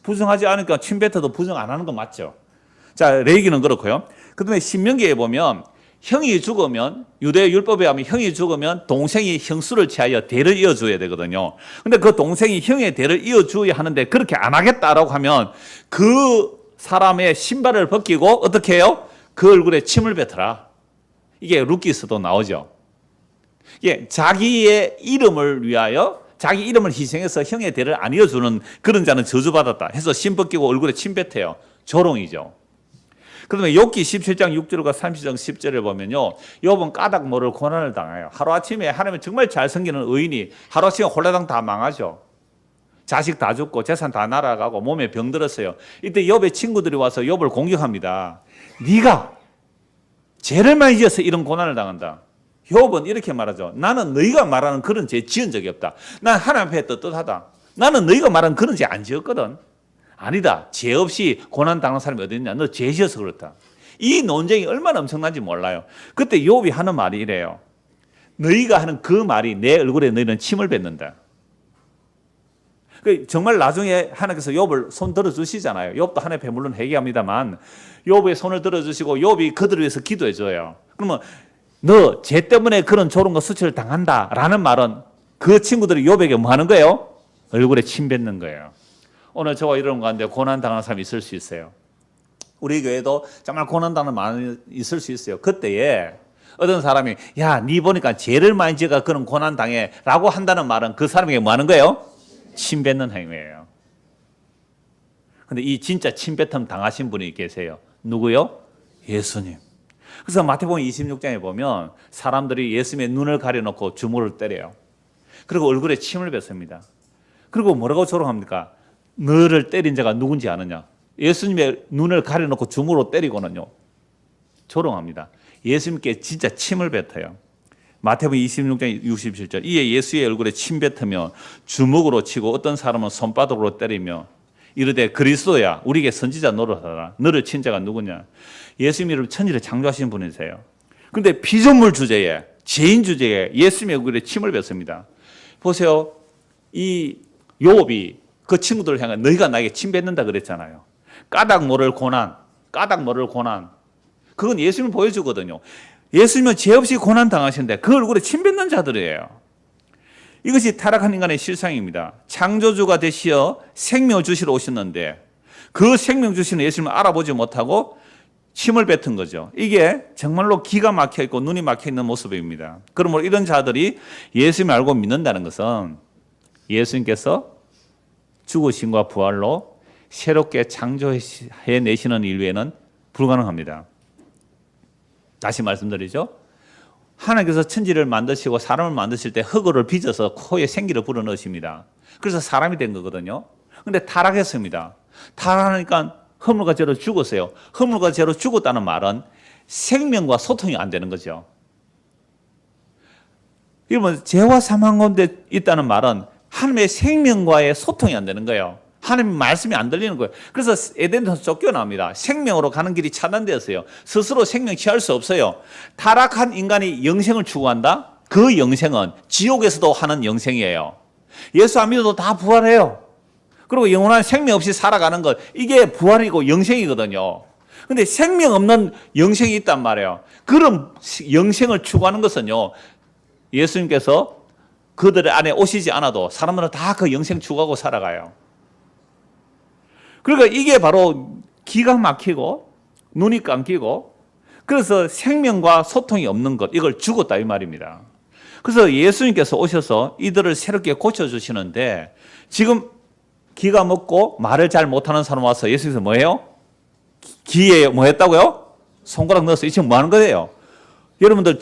부정하지 않으니까 침 뱉어도 부정 안 하는 거 맞죠? 자, 레위기는 그렇고요. 그다음에 신명기에 보면 형이 죽으면 유대 율법에 하면 형이 죽으면 동생이 형수를 취하여 대를 이어줘야 되거든요. 근데 그 동생이 형의 대를 이어줘야 하는데 그렇게 안 하겠다라고 하면 그 사람의 신발을 벗기고 어떻게 해요? 그 얼굴에 침을 뱉어라. 이게 루키스도 나오죠. 이게 자기의 이름을 위하여 자기 이름을 희생해서 형의 대를 안 이어주는 그런 자는 저주받았다 해서 신 벗기고 얼굴에 침 뱉어요. 조롱이죠. 그다음에 욥기 17장 6절과 30장 10절을 보면요. 욥은 까닭 모를 고난을 당해요. 하루아침에 하나님은 정말 잘 섬기는 의인이 하루아침에 홀라당 다 망하죠. 자식 다 죽고 재산 다 날아가고 몸에 병 들었어요. 이때 욥의 친구들이 와서 욥을 공격합니다. 네가 죄를 많이 지어서 이런 고난을 당한다. 욥은 이렇게 말하죠. 나는 너희가 말하는 그런 죄 지은 적이 없다. 난 하나님 앞에 떳떳하다. 나는 너희가 말하는 그런 죄 안 지었거든. 아니다. 죄 없이 고난 당하는 사람이 어디 있냐. 너 죄 지어서 그렇다. 이 논쟁이 얼마나 엄청난지 몰라요. 그때 욥이 하는 말이 이래요. 너희가 하는 그 말이 내 얼굴에 너희는 침을 뱉는다. 정말 나중에 하나님께서 욥을 손 들어주시잖아요. 욥도 하나님의 배물론 회개합니다만 욥의 손을 들어주시고 욥이 그들을 위해서 기도해줘요. 그러면 너 죄 때문에 그런 조롱과 수치를 당한다라는 말은 그 친구들이 욥에게 뭐 하는 거예요? 얼굴에 침 뱉는 거예요. 오늘 저와 이런 가운데 고난당하는 사람이 있을 수 있어요. 우리 교회도 정말 고난당하는 많이 있을 수 있어요. 그때에 어떤 사람이 야, 네 보니까 죄를 많이 지어가 그런 고난당해 라고 한다는 말은 그 사람에게 뭐 하는 거예요? 침 뱉는 행위예요. 근데 이 진짜 침뱉음 당하신 분이 계세요. 누구요? 예수님. 그래서 마태복음 26장에 보면 사람들이 예수님의 눈을 가려놓고 주먹을 때려요. 그리고 얼굴에 침을 뱉습니다. 그리고 뭐라고 조롱합니까? 너를 때린 자가 누군지 아느냐? 예수님의 눈을 가려놓고 주먹으로 때리고는요, 조롱합니다. 예수님께 진짜 침을 뱉어요. 마태복음 26장 67절. 이에 예수의 얼굴에 침 뱉으며 주먹으로 치고 어떤 사람은 손바닥으로 때리며 이르되 그리스도야 우리에게 선지자 노릇하라. 너를 친 자가 누구냐? 예수님이 천지를 창조하신 분이세요. 그런데 피조물 주제에, 죄인 주제에 예수님의 얼굴에 침을 뱉습니다. 보세요. 이 욥이 그 친구들을 향해 너희가 나에게 침 뱉는다 그랬잖아요. 까닭 모를 고난, 까닭 모를 고난. 그건 예수님을 보여주거든요. 예수님은 죄 없이 고난 당하시는데 그 얼굴에 침 뱉는 자들이에요. 이것이 타락한 인간의 실상입니다. 창조주가 되시어 생명을 주시러 오셨는데 그 생명 주시는 예수님을 알아보지 못하고 침을 뱉은 거죠. 이게 정말로 기가 막혀 있고 눈이 막혀 있는 모습입니다. 그러므로 이런 자들이 예수님을 알고 믿는다는 것은 예수님께서 죽으심과 부활로 새롭게 창조해내시는 인류에는 불가능합니다. 다시 말씀드리죠. 하나님께서 천지를 만드시고 사람을 만드실 때 흙을 빚어서 코에 생기를 불어넣으십니다. 그래서 사람이 된 거거든요. 그런데 타락했습니다. 타락하니까 허물과 죄로 죽었어요. 허물과 죄로 죽었다는 말은 생명과 소통이 안 되는 거죠. 이러면 죄와 사망 가운데 있다는 말은 하나님의 생명과의 소통이 안 되는 거예요. 하나님 말씀이 안 들리는 거예요. 그래서 에덴에서 쫓겨납니다. 생명으로 가는 길이 차단되었어요. 스스로 생명 취할 수 없어요. 타락한 인간이 영생을 추구한다? 그 영생은 지옥에서도 하는 영생이에요. 예수 안 믿어도 다 부활해요. 그리고 영원한 생명 없이 살아가는 것, 이게 부활이고 영생이거든요. 근데 생명 없는 영생이 있단 말이에요. 그런 영생을 추구하는 것은요, 예수님께서 그들 안에 오시지 않아도 사람들은 다 그 영생 추구하고 살아가요. 그러니까 이게 바로 기가 막히고 눈이 감기고 그래서 생명과 소통이 없는 것, 이걸 죽었다 이 말입니다. 그래서 예수님께서 오셔서 이들을 새롭게 고쳐주시는데 지금 기가 먹고 말을 잘 못하는 사람 와서 예수님께서 뭐예요? 귀에 뭐 했다고요? 손가락 넣어서 이 친구 뭐 하는 거예요? 여러분들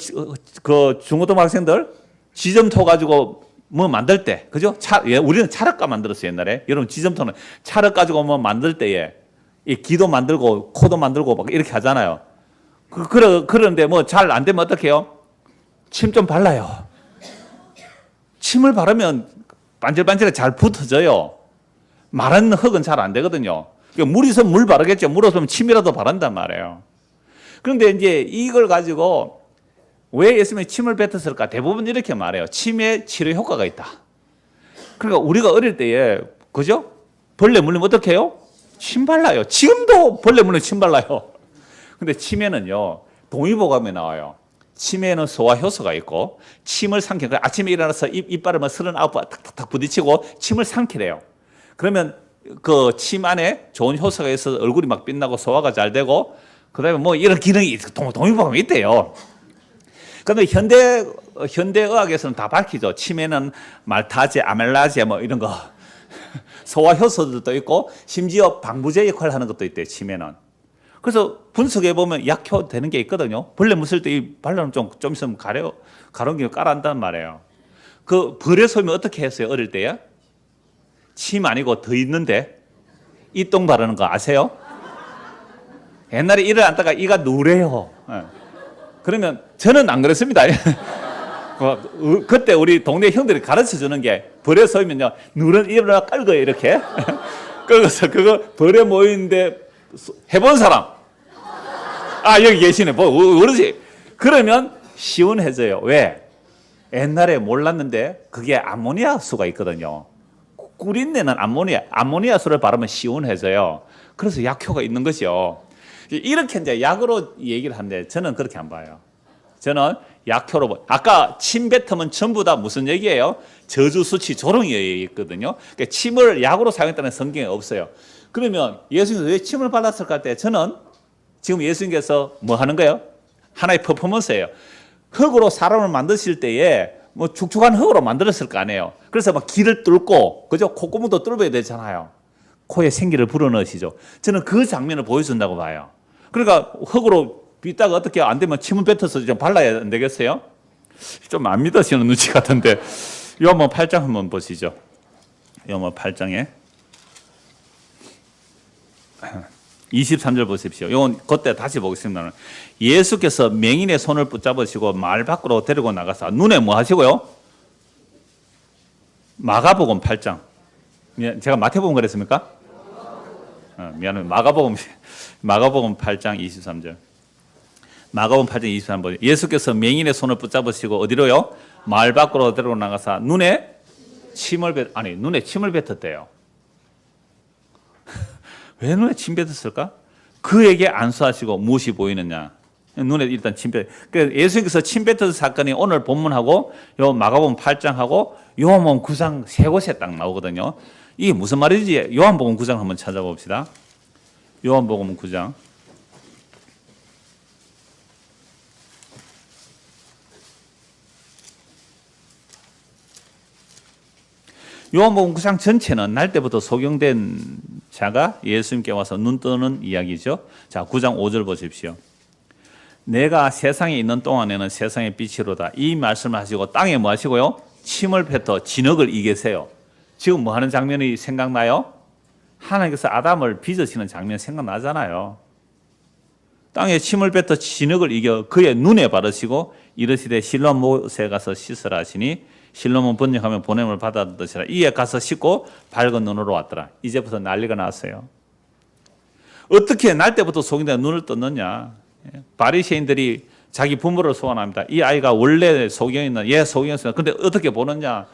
그 중고등 학생들 지점토 가지고 뭐 만들 때, 그죠? 우리는 찰흙가 만들었어요, 옛날에. 여러분, 지점토는 찰흙 가지고 뭐 만들 때에 이 귀도 만들고 코도 만들고 막 이렇게 하잖아요. 그런데 뭐 잘 안 되면 어떻게 해요? 침 좀 발라요. 침을 바르면 반질반질하게 잘 붙어져요. 마른 흙은 잘 안 되거든요. 물 있으면 물 바르겠죠. 물 없으면 침이라도 바른단 말이에요. 그런데 이제 이걸 가지고 왜 예수님이 침을 뱉었을까? 대부분 이렇게 말해요. 침에 치료 효과가 있다. 그러니까 우리가 어릴 때에, 그죠? 벌레 물리면 어떻게 해요? 침 발라요. 지금도 벌레 물리면 침 발라요. 근데 침에는요, 동의보감에 나와요. 침에는 소화 효소가 있고, 침을 삼켜, 아침에 일어나서 이빨을 39번 탁탁탁 부딪히고 침을 삼키래요. 그러면 그 침 안에 좋은 효소가 있어서 얼굴이 막 빛나고 소화가 잘 되고, 그 다음에 뭐 이런 기능이 동의보감에 있대요. 그런데 현대의학에서는 다 밝히죠. 침에는 말타제, 아멜라제 뭐 이런 거 소화 효소들도 있고 심지어 방부제 역할을 하는 것도 있대요. 침에는. 그래서 분석해 보면 약효 되는 게 있거든요. 벌레 mus을 때 이 발라놓으면 좀 있으면 가려운 깔아한단 말이에요. 그 벌에 쏘면 어떻게 했어요? 어릴 때요? 침 아니고 더 있는데 이똥 바르는 거 아세요? 옛날에 이를 앉다가 이가 누래요. 그러면 저는 안 그랬습니다. 그때 우리 동네 형들이 가르쳐 주는 게 벌에 서면요 누런 이를 깔고요 이렇게 끌어서 그거 벌에 모이는데 해본 사람 여기 계시네. 그러지. 그러면 시원해져요. 왜? 옛날에 몰랐는데 그게 아모니아 수가 있거든요. 꿀인내는 암모니아수를 바르면 시원해져요. 그래서 약효가 있는 거죠. 이렇게 이제 약으로 얘기를 하는데 저는 그렇게 안 봐요. 저는 약효로 봐요. 아까 침 뱉으면 전부 다 무슨 얘기예요? 저주, 수치, 조롱이 있거든요. 그러니까 침을 약으로 사용했다는 성경에 없어요. 그러면 예수님께서 왜 침을 발랐을까 할 때 저는 지금 예수님께서 뭐 하는 거예요? 하나의 퍼포먼스예요. 흙으로 사람을 만드실 때에 뭐 축축한 흙으로 만들었을 거 아니에요. 그래서 막 길을 뚫고, 그죠? 콧구멍도 뚫어야 되잖아요. 코에 생기를 불어넣으시죠. 저는 그 장면을 보여준다고 봐요. 그러니까 흙으로 빗다가 어떻게 안 되면 침을 뱉어서 좀 발라야 안 되겠어요? 좀 안 믿으시는 눈치 같은데. 요한복음 8장 한번 보시죠. 요한복음 8장에 23절 보십시오. 요건 그때 다시 보겠습니다. 예수께서 맹인의 손을 붙잡으시고 마을 밖으로 데리고 나가서 눈에 뭐 하시고요? 마가복음 8장. 제가 마태복음 그랬습니까? 미안해요. 마가복음 8장 23절. 마가복음 8장 23절. 예수께서 맹인의 손을 붙잡으시고 어디로요? 마을 밖으로 데리고 나가서 눈에 침을 뱉었대요. 왜 눈에 침 뱉었을까? 그에게 안수하시고 무엇이 보이느냐? 눈에 일단 침 뱉. 그래서 예수님께서 침 뱉은 사건이 오늘 본문하고 요 마가복음 8장하고 요한복음 9장 세 곳에 딱 나오거든요. 이게 무슨 말인지 요한복음 9장 한번 찾아봅시다. 요한복음 9장. 요한복음 9장 전체는 날 때부터 소경된 자가 예수님께 와서 눈 뜨는 이야기죠. 자, 9장 5절 보십시오. 내가 세상에 있는 동안에는 세상의 빛이로다. 이 말씀을 하시고 땅에 뭐 하시고요? 침을 뱉어 진흙을 이기세요. 지금 뭐 하는 장면이 생각나요? 하나님께서 아담을 빚으시는 장면 생각나잖아요. 땅에 침을 뱉어 진흙을 이겨 그의 눈에 바르시고 이르시되 실로암 못에 가서 씻으라 하시니 실로암은 번역하면 보냄을 받았듯이라. 이에 가서 씻고 밝은 눈으로 왔더라. 이제부터 난리가 났어요. 어떻게 날 때부터 속인데 눈을 떴느냐? 바리새인들이 자기 부모를 소환합니다. 이 아이가 원래 소경이었나? 예, 소경이었어요. 근데 어떻게 보느냐?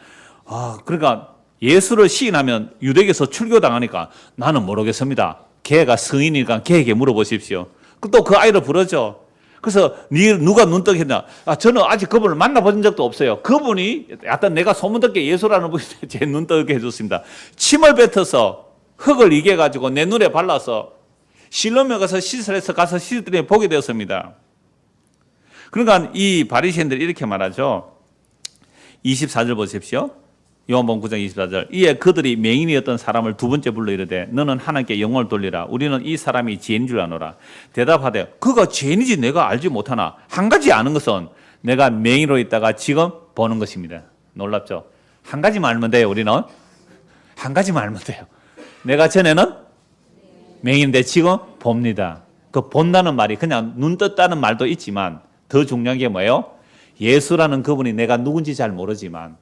그러니까 예수를 시인하면 유대교에서 출교당하니까 나는 모르겠습니다. 걔가 성인이니까 걔에게 물어보십시오. 또 그 아이를 부르죠. 그래서 누가 눈뜨게 했냐? 저는 아직 그분을 만나본 적도 없어요. 그분이 약간 내가 소문듣게 예수라는 분이 제 눈뜨게 해줬습니다. 침을 뱉어서 흙을 이겨가지고 내 눈에 발라서 실로암에 가서 씻으래서 가서 씻더니 보게 되었습니다. 그러니까 이 바리새인들이 이렇게 말하죠. 24절 보십시오. 요한복음 9장 24절. 이에 그들이 맹인이었던 사람을 두 번째 불러 이르되 너는 하나님께 영광을 돌리라. 우리는 이 사람이 죄인 줄 아노라. 대답하되 그가 죄인이지 내가 알지 못하나 한 가지 아는 것은 내가 맹인으로 있다가 지금 보는 것입니다. 놀랍죠? 한 가지만 알면 돼요. 우리는 한 가지만 알면 돼요. 내가 전에는 맹인인데 지금 봅니다. 그 본다는 말이 그냥 눈 떴다는 말도 있지만 더 중요한 게 뭐예요? 예수라는 그분이 내가 누군지 잘 모르지만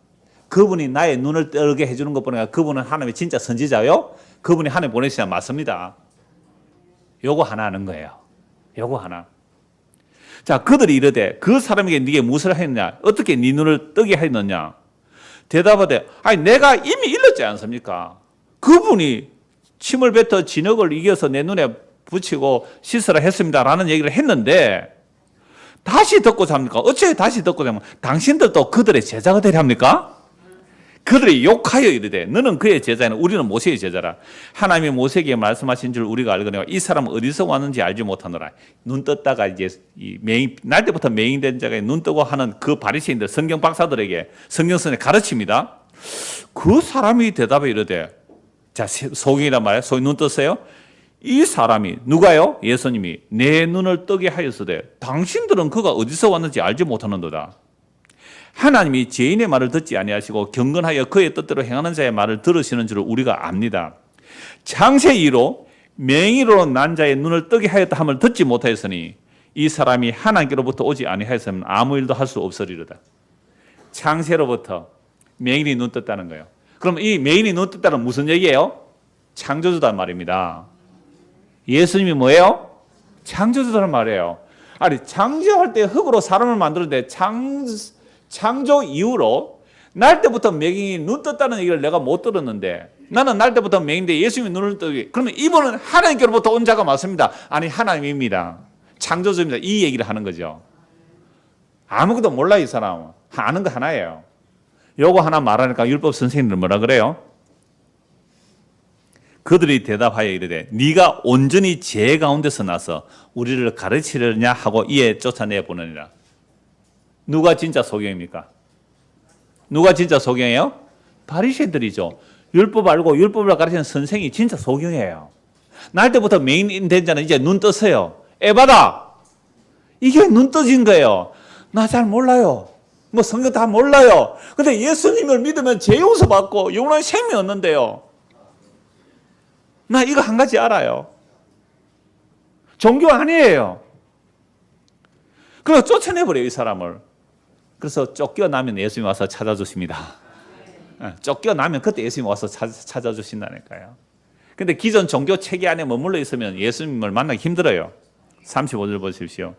그분이 나의 눈을 뜨게 해주는 것보다 그분은 하나님의 진짜 선지자요. 그분이 하나님 보내시냐 맞습니다. 요거 하나 하는 거예요. 요거 하나. 자, 그들이 이르되 그 사람에게 네게 무엇을 했느냐? 어떻게 네 눈을 뜨게 했느냐? 대답하되 내가 이미 일렀지 않습니까? 그분이 침을 뱉어 진흙을 이겨서 내 눈에 붙이고 씻으라 했습니다라는 얘기를 했는데 다시 듣고자 합니까? 어째 다시 듣고자 하면 당신들도 그들의 제자가 되려 합니까? 그들이 욕하여 이르되 너는 그의 제자는 우리는 모세의 제자라. 하나님이 모세에게 말씀하신 줄 우리가 알거니와 이 사람은 어디서 왔는지 알지 못하노라. 눈 떴다가 이제 날 때부터 맹인된 자가 눈 뜨고 하는 그 바리새인들 성경 박사들에게 성경선에 가르칩니다. 그 사람이 대답해 이르되 자, 소경이란 말이에요. 소경 눈 떴어요? 이 사람이 누가요? 예수님이 내 눈을 뜨게 하였으되 당신들은 그가 어디서 왔는지 알지 못하는도다. 하나님이 죄인의 말을 듣지 아니하시고 경건하여 그의 뜻대로 행하는 자의 말을 들으시는 줄 우리가 압니다. 창세 이후로 맹인으로 난 자의 눈을 뜨게 하였다 함을 듣지 못하였으니 이 사람이 하나님께로부터 오지 아니하였으면 아무 일도 할 수 없으리로다. 창세로부터 맹인이 눈 떴다는 거예요. 그럼 이 맹인이 눈 떴다는 무슨 얘기예요? 창조주단 말입니다. 예수님이 뭐예요? 창조주단 말이에요. 아니 창조할 때 흙으로 사람을 만드는데 창조 이후로 날 때부터 맹인이 눈 떴다는 얘기를 내가 못 들었는데 나는 날 때부터 맹인인데 예수님이 눈을 뜨기. 그러면 이분은 하나님께로부터 온 자가 맞습니다. 아니 하나님입니다. 창조주입니다. 이 얘기를 하는 거죠. 아무것도 몰라 이 사람은. 아는 거 하나예요. 요거 하나 말하니까 율법 선생님들 뭐라 그래요? 그들이 대답하여 이르되 네가 온전히 죄 가운데서 나서 우리를 가르치려냐 하고 이에 쫓아내 보느니라. 누가 진짜 소경입니까? 누가 진짜 소경이에요? 바리새인들이죠. 율법 알고 율법을 가르치는 선생이 진짜 소경이에요. 날 때부터 맹인 된 자는 이제 눈 떴어요. 에바다. 이게 눈 떠진 거예요. 나 잘 몰라요. 뭐 성경 다 몰라요. 근데 예수님을 믿으면 죄 용서받고 영원한 생명이 얻는데요. 나 이거 한 가지 알아요. 종교 아니에요. 그래서 쫓아내버려요, 이 사람을. 그래서 쫓겨나면 예수님이 와서 찾아주십니다. 쫓겨나면 그때 예수님이 와서 찾아주신다니까요. 근데 기존 종교 체계 안에 머물러 있으면 예수님을 만나기 힘들어요. 35절 보십시오.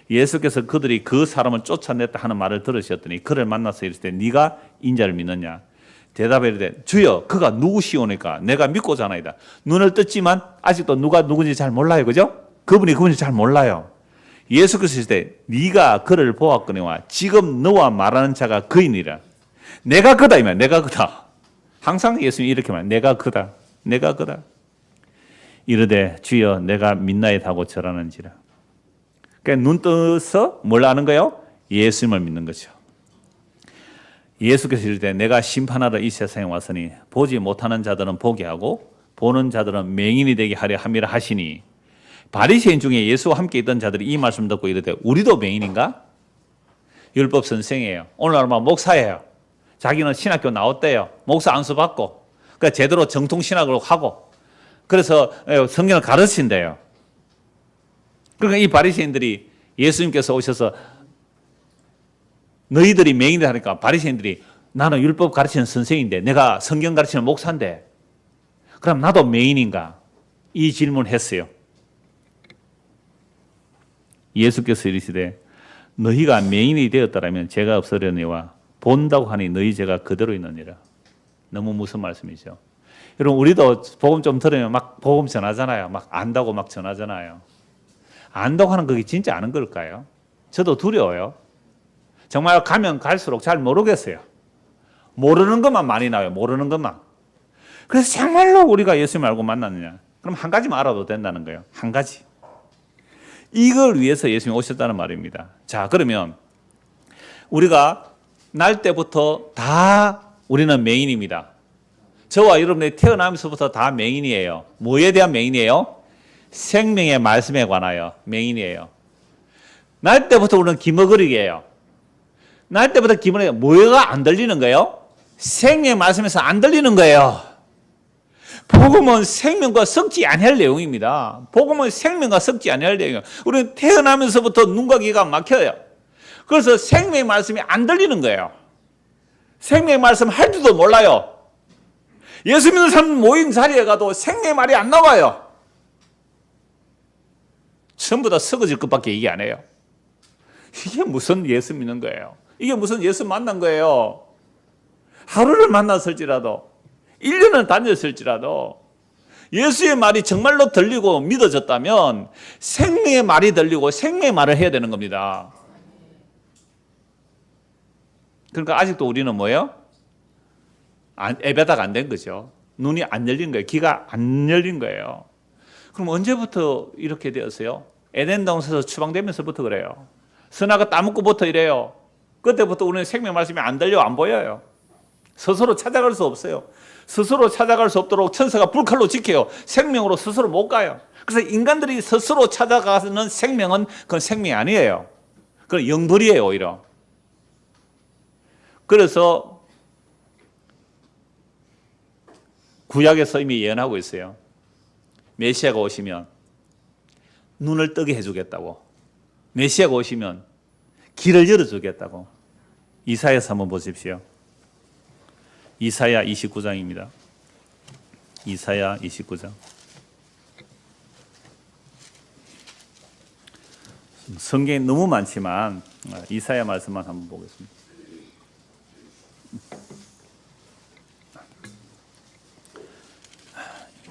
예수께서 그들이 그 사람을 쫓아냈다 하는 말을 들으셨더니 그를 만나서 이르시되 네가 인자를 믿느냐? 대답해 이르되 주여 그가 누구시오니까 내가 믿고자 하나이다. 눈을 떴지만 아직도 누가 누군지 잘 몰라요. 그죠? 그분이 누군지 잘 몰라요. 예수께서 이르시되 네가 그를 보았거니와 지금 너와 말하는 자가 그이니라. 내가 그다 이면 내가 그다. 항상 예수님이 이렇게 말해요. 내가 그다. 내가 그다. 이르되 주여 내가 믿나이다 하고 절하는지라. 그러니까 눈 떠서 뭘 아는 거예요? 예수님을 믿는 거죠. 예수께서 이르되 내가 심판하러 이 세상에 왔으니 보지 못하는 자들은 보게 하고 보는 자들은 맹인이 되게 하려 함이라 하시니 바리새인 중에 예수와 함께 있던 자들이 이 말씀 듣고 이르되 우리도 맹인인가? 율법 선생이에요. 오늘 아마 목사예요. 자기는 신학교 나왔대요. 목사 안수 받고 그러니까 제대로 정통 신학을 하고 그래서 성경을 가르친대요. 그러니까 이 바리새인들이 예수님께서 오셔서 너희들이 맹인이다 하니까 바리새인들이 나는 율법 가르치는 선생인데 내가 성경 가르치는 목사인데 그럼 나도 맹인인가? 이 질문을 했어요. 예수께서 이르시되 너희가 맹인이 되었더라면 죄가 없으려니와 본다고 하니 너희 죄가 그대로 있느니라. 너무 무슨 말씀이죠? 여러분 우리도 복음 좀 들으면 막 복음 전하잖아요. 막 안다고 막 전하잖아요. 안다고 하는 그게 진짜 아는 걸까요? 저도 두려워요. 정말 가면 갈수록 잘 모르겠어요. 모르는 것만 많이 나와요. 모르는 것만. 그래서 정말로 우리가 예수님 알고 만났느냐? 그럼 한 가지만 알아도 된다는 거예요. 한 가지. 이걸 위해서 예수님이 오셨다는 말입니다. 자, 그러면 우리가 날 때부터 다 우리는 맹인입니다. 저와 여러분이 태어나면서부터 다 맹인이에요. 뭐에 대한 맹인이에요? 생명의 말씀에 관하여 맹인이에요. 날 때부터 우리는 기머거리게요. 날 때부터 기머거리게 뭐가 안 들리는 거예요? 생명의 말씀에서 안 들리는 거예요. 복음은 생명과 섞지 아니할 내용입니다. 복음은 생명과 섞지 아니할 내용이에요. 우리는 태어나면서부터 눈과 귀가 막혀요. 그래서 생명의 말씀이 안 들리는 거예요. 생명의 말씀 할 줄도 몰라요. 예수 믿는 사람 모임 자리에 가도 생명의 말이 안 나와요. 전부 다 썩어질 것밖에 얘기 안 해요. 이게 무슨 예수 믿는 거예요? 이게 무슨 예수 만난 거예요? 하루를 만났을지라도 1년을 다녔을지라도 예수의 말이 정말로 들리고 믿어졌다면 생명의 말이 들리고 생명의 말을 해야 되는 겁니다. 그러니까 아직도 우리는 뭐예요? 에베다가 안 된 거죠. 눈이 안 열린 거예요. 귀가 안 열린 거예요. 그럼 언제부터 이렇게 되었어요? 에덴 동산에서 추방되면서부터 그래요. 선악과 따먹고부터 이래요. 그때부터 우리는 생명 말씀이 안 들려 안 보여요. 스스로 찾아갈 수 없어요. 스스로 찾아갈 수 없도록 천사가 불칼로 지켜요. 생명으로 스스로 못 가요. 그래서 인간들이 스스로 찾아가는 생명은 그건 생명이 아니에요. 그건 영벌이에요 오히려. 그래서 구약에서 이미 예언하고 있어요. 메시아가 오시면 눈을 뜨게 해주겠다고. 메시아가 오시면 길을 열어주겠다고. 이사야서 한번 보십시오. 이사야 29장입니다. 이사야 29장. 성경이 너무 많지만 이사야 말씀만 한번 보겠습니다.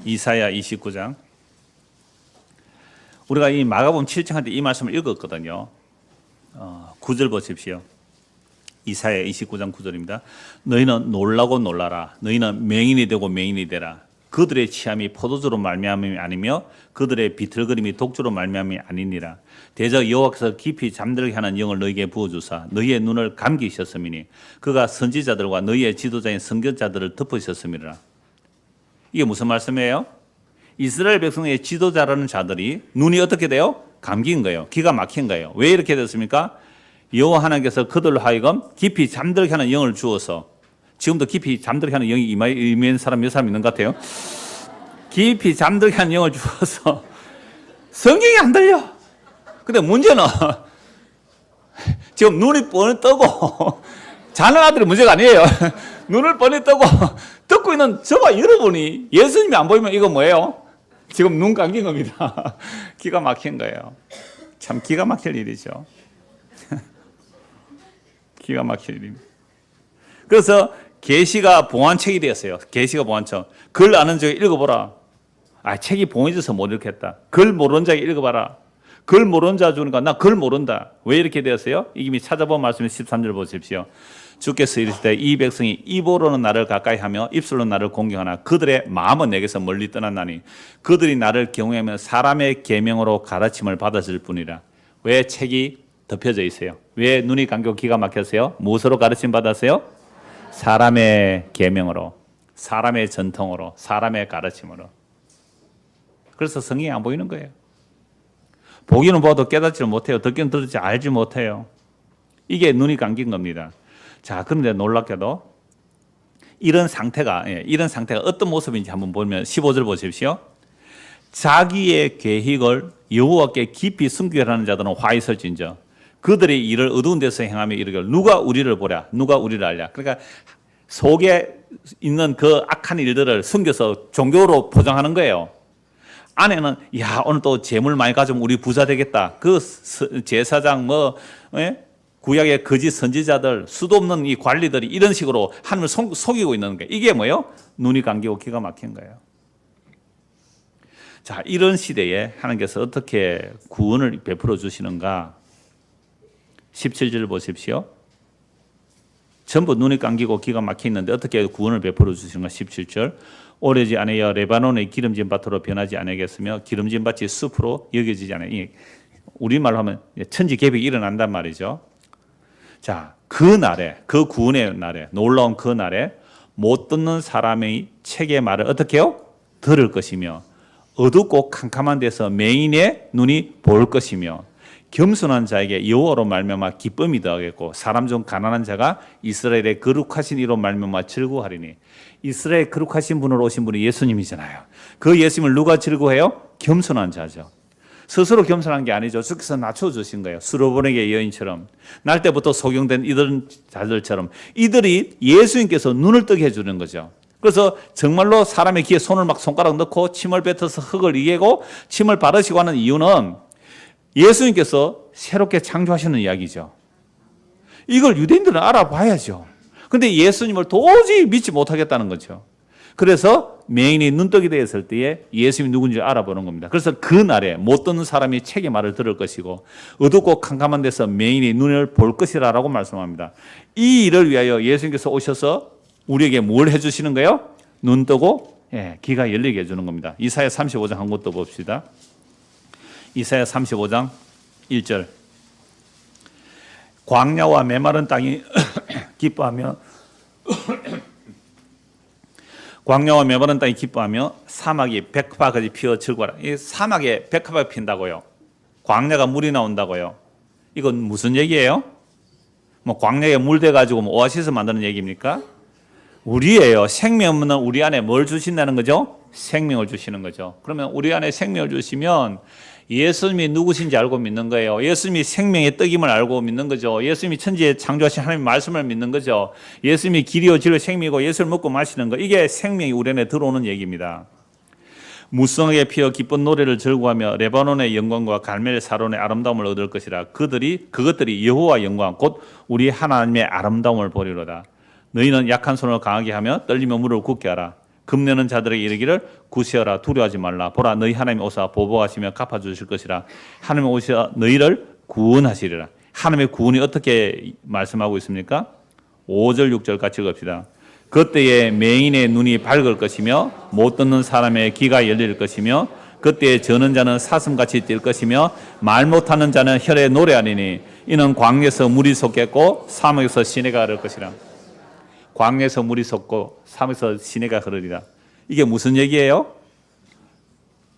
이사야 29장. 우리가 이 마가복음 7장 할 때 이 말씀을 읽었거든요. 9절 보십시오. 이사야 29장 9절입니다. 너희는 놀라고 놀라라. 너희는 맹인이 되고 맹인이 되라. 그들의 취함이 포도주로 말미암음이 아니며 그들의 비틀거림이 독주로 말미암음이 아니니라. 대저 여호와께서 깊이 잠들게 하는 영을 너희에게 부어주사 너희의 눈을 감기셨음이니 그가 선지자들과 너희의 지도자인 선교자들을 덮으셨음이라. 이게 무슨 말씀이에요? 이스라엘 백성의 지도자라는 자들이 눈이 어떻게 돼요? 감긴 거예요. 기가 막힌 거예요. 왜 이렇게 됐습니까? 여호와 하나님께서 그들로 하여금 깊이 잠들게 하는 영을 주어서, 지금도 깊이 잠들게 하는 영이 임한 사람 몇 사람 있는 것 같아요. 깊이 잠들게 하는 영을 주어서 성경이 안 들려. 근데 문제는 지금 눈이 뻔히 뜨고 자는 아들이 문제가 아니에요. 눈을 뻔히 뜨고 듣고 있는 저와 여러분이 예수님이 안 보이면 이거 뭐예요? 지금 눈 감긴 겁니다. 기가 막힌 거예요. 참 기가 막힐 일이죠. 기가 막힐 일입니다. 그래서 계시가 봉안책이 되었어요. 계시가 봉안책. 글 아는 자가 읽어보라. 책이 봉해져서 못 읽겠다. 글 모르는 자가 읽어봐라. 글 모르는 자 주니까 나 글 모른다. 왜 이렇게 되었어요? 이미 찾아본 말씀이 13절 보십시오. 주께서 이르시되 이 백성이 입으로는 나를 가까이 하며 입술로 나를 공경하나 그들의 마음은 내게서 멀리 떠났나니 그들이 나를 경외하며 사람의 계명으로 가르침을 받았을 뿐이라. 왜 책이 덮여져 있어요? 왜 눈이 감겨 기가 막혔어요? 무엇으로 가르침 받았어요? 사람의 계명으로, 사람의 전통으로, 사람의 가르침으로. 그래서 성경이 안 보이는 거예요. 보기는 봐도 깨닫지를 못해요. 듣기는 들을지 알지 못해요. 이게 눈이 감긴 겁니다. 자, 그런데 놀랍게도 이런 상태가 어떤 모습인지 한번 보면 15절 보십시오. 자기의 계획을 여호와께 깊이 숨기려는 자들은 화히 설진저 그들의 일을 어두운 데서 행하며 이르기를 누가 우리를 보랴 누가 우리를 알랴. 그러니까 속에 있는 그 악한 일들을 숨겨서 종교로 포장하는 거예요. 안에는 오늘 또 재물 많이 가지면 우리 부자 되겠다. 그 제사장 구약의 거짓 선지자들, 수도 없는 이 관리들이 이런 식으로 하나님을 속이고 있는 거예요. 이게 뭐예요? 눈이 감기고 기가 막힌 거예요. 자, 이런 시대에 하나님께서 어떻게 구원을 베풀어 주시는가? 17절 보십시오. 전부 눈이 감기고 기가 막혀 있는데 어떻게 구원을 베풀어 주시는가? 17절. 오래지 않으여 레바논의 기름진 밭으로 변하지 않겠으며 기름진 밭이 숲으로 여겨지지 않아요. 우리말로 하면 천지개벽이 일어난단 말이죠. 자, 그 날에, 그 구원의 날에, 놀라운 그 날에 못 듣는 사람의 책의 말을 어떻게 해요? 들을 것이며 어둡고 캄캄한 데서 맹인의 눈이 볼 것이며 겸손한 자에게 여호와로 말미암아 기쁨이 더하겠고 사람 중 가난한 자가 이스라엘의 거룩하신 이로 말미암아 즐거워하리니. 이스라엘 거룩하신 분으로 오신 분이 예수님이잖아요. 그 예수님을 누가 즐거워해요? 겸손한 자죠. 스스로 겸손한 게 아니죠. 주께서 낮춰주신 거예요. 수로보네게 여인처럼 날 때부터 소경된 이들 자들처럼 이들이 예수님께서 눈을 뜨게 해주는 거죠. 그래서 정말로 사람의 귀에 손을 막 손가락 넣고 침을 뱉어서 흙을 이기고 침을 바르시고 하는 이유는 예수님께서 새롭게 창조하시는 이야기죠. 이걸 유대인들은 알아봐야죠. 근데 예수님을 도저히 믿지 못하겠다는 거죠. 그래서 맹인이 눈뜨게 되었을 때에 예수님이 누군지 알아보는 겁니다. 그래서 그 날에 못 듣는 사람이 책의 말을 들을 것이고 어둡고 캄캄한 데서 맹인이 눈을 볼 것이라고 말씀합니다. 이 일을 위하여 예수님께서 오셔서 우리에게 뭘 해주시는 거예요? 눈 뜨고 귀가 열리게 해주는 겁니다. 이사야 35장 한 곳 더 봅시다. 이사야 35장 1절. 광야와 메마른 땅이 기뻐하며 광야와 메마른 땅이 기뻐하며 사막이 백합같이 피어 즐거워라. 이 사막에 백합이 핀다고요. 광야가 물이 나온다고요. 이건 무슨 얘기예요? 뭐 광야에 물 대가지고 뭐 오아시스 만드는 얘기입니까? 우리예요. 생명 없는 우리 안에 뭘 주신다는 거죠? 생명을 주시는 거죠. 그러면 우리 안에 생명을 주시면 예수님이 누구신지 알고 믿는 거예요. 예수님이 생명의 떡임을 알고 믿는 거죠. 예수님이 천지에 창조하신 하나님의 말씀을 믿는 거죠. 예수님이 길이요 진리요 생명이고 예수를 먹고 마시는 거. 이게 생명이 우리 안에 들어오는 얘기입니다. 무성하게 피어 기쁜 노래를 즐거워하며 레바논의 영광과 갈멜 사론의 아름다움을 얻을 것이라. 그것들이 여호와 영광 곧 우리 하나님의 아름다움을 보리로다. 너희는 약한 손을 강하게 하며 떨리며 무릎을 굳게 하라. 금내는 자들에게 이르기를 구세하라 두려워하지 말라 보라 너희 하나님 오사 보복하시며 갚아주실 것이라 하나님 오사 너희를 구원하시리라. 하나님의 구원이 어떻게 말씀하고 있습니까? 5절 6절 같이 읽읍시다. 그때에 맹인의 눈이 밝을 것이며 못 듣는 사람의 귀가 열릴 것이며 그때에 저는 자는 사슴같이 뛸 것이며 말 못하는 자는 혈에 노래하리니 이는 광야에서 물이 솟겠고 사막에서 시내가 흐를 것이라. 광야에서 물이 솟고 사막에서 시내가 흐르리라. 이게 무슨 얘기예요?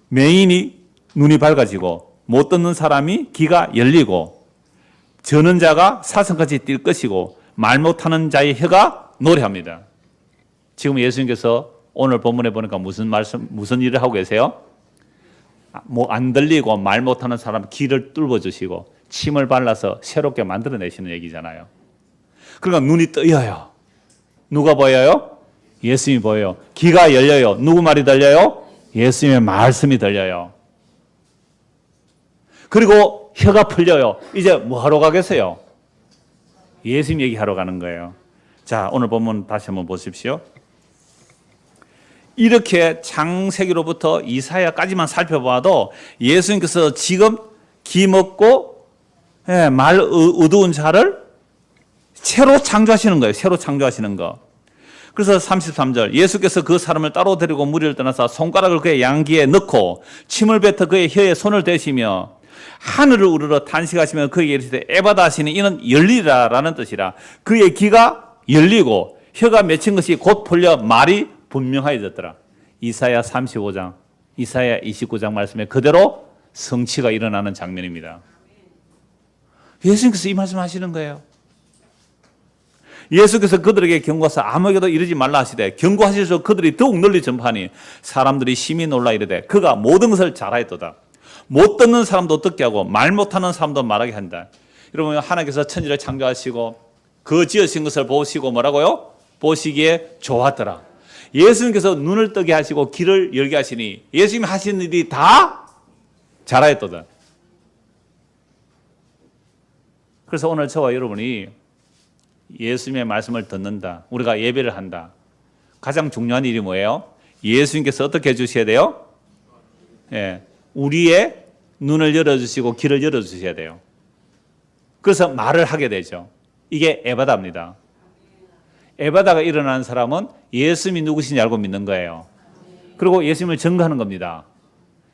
맹인이 눈이 밝아지고 못 듣는 사람이 귀가 열리고 저는 자가 사슴같이 뛸 것이고 말 못하는 자의 혀가 노래합니다. 지금 예수님께서 오늘 본문에 보니까 무슨 일을 하고 계세요? 뭐 안 들리고 말 못하는 사람 귀를 뚫어 주시고 침을 발라서 새롭게 만들어내시는 얘기잖아요. 그러니까 눈이 뜨여요. 누가 보여요? 예수님이 보여요. 귀가 열려요. 누구 말이 들려요? 예수님의 말씀이 들려요. 그리고 혀가 풀려요. 이제 뭐 하러 가겠어요? 예수님 얘기하러 가는 거예요. 자, 오늘 본문 다시 한번 보십시오. 이렇게 창세기로부터 이사야까지만 살펴봐도 예수님께서 지금 기 먹고 말 어두운 자를 새로 창조하시는 거예요. 새로 창조하시는 거. 그래서 33절 예수께서 그 사람을 따로 데리고 무리를 떠나서 손가락을 그의 양귀에 넣고 침을 뱉어 그의 혀에 손을 대시며 하늘을 우러러 탄식하시며 그에게 이르시되 에바다 하시니 이는 열리라라는 뜻이라. 그의 귀가 열리고 혀가 맺힌 것이 곧 풀려 말이 분명해졌더라. 이사야 35장, 이사야 29장 말씀에 그대로 성취가 일어나는 장면입니다. 예수님께서 이 말씀 하시는 거예요. 예수께서 그들에게 경고하사 아무에게도 이르지 말라 하시되 경고하시서 그들이 더욱 널리 전파하니 사람들이 심히 놀라 이르되 그가 모든 것을 잘하였도다. 못 듣는 사람도 듣게 하고 말 못하는 사람도 말하게 한다. 여러분 하나님께서 천지를 창조하시고 그 지으신 것을 보시고 뭐라고요? 보시기에 좋았더라. 예수님께서 눈을 뜨게 하시고 귀를 열게 하시니 예수님이 하신 일이 다 잘하였도다. 그래서 오늘 저와 여러분이 예수님의 말씀을 듣는다. 우리가 예배를 한다. 가장 중요한 일이 뭐예요? 예수님께서 어떻게 해주셔야 돼요? 우리의 눈을 열어주시고 귀를 열어주셔야 돼요. 그래서 말을 하게 되죠. 이게 에바다입니다. 에바다가 일어나는 사람은 예수님이 누구신지 알고 믿는 거예요. 그리고 예수님을 증거하는 겁니다.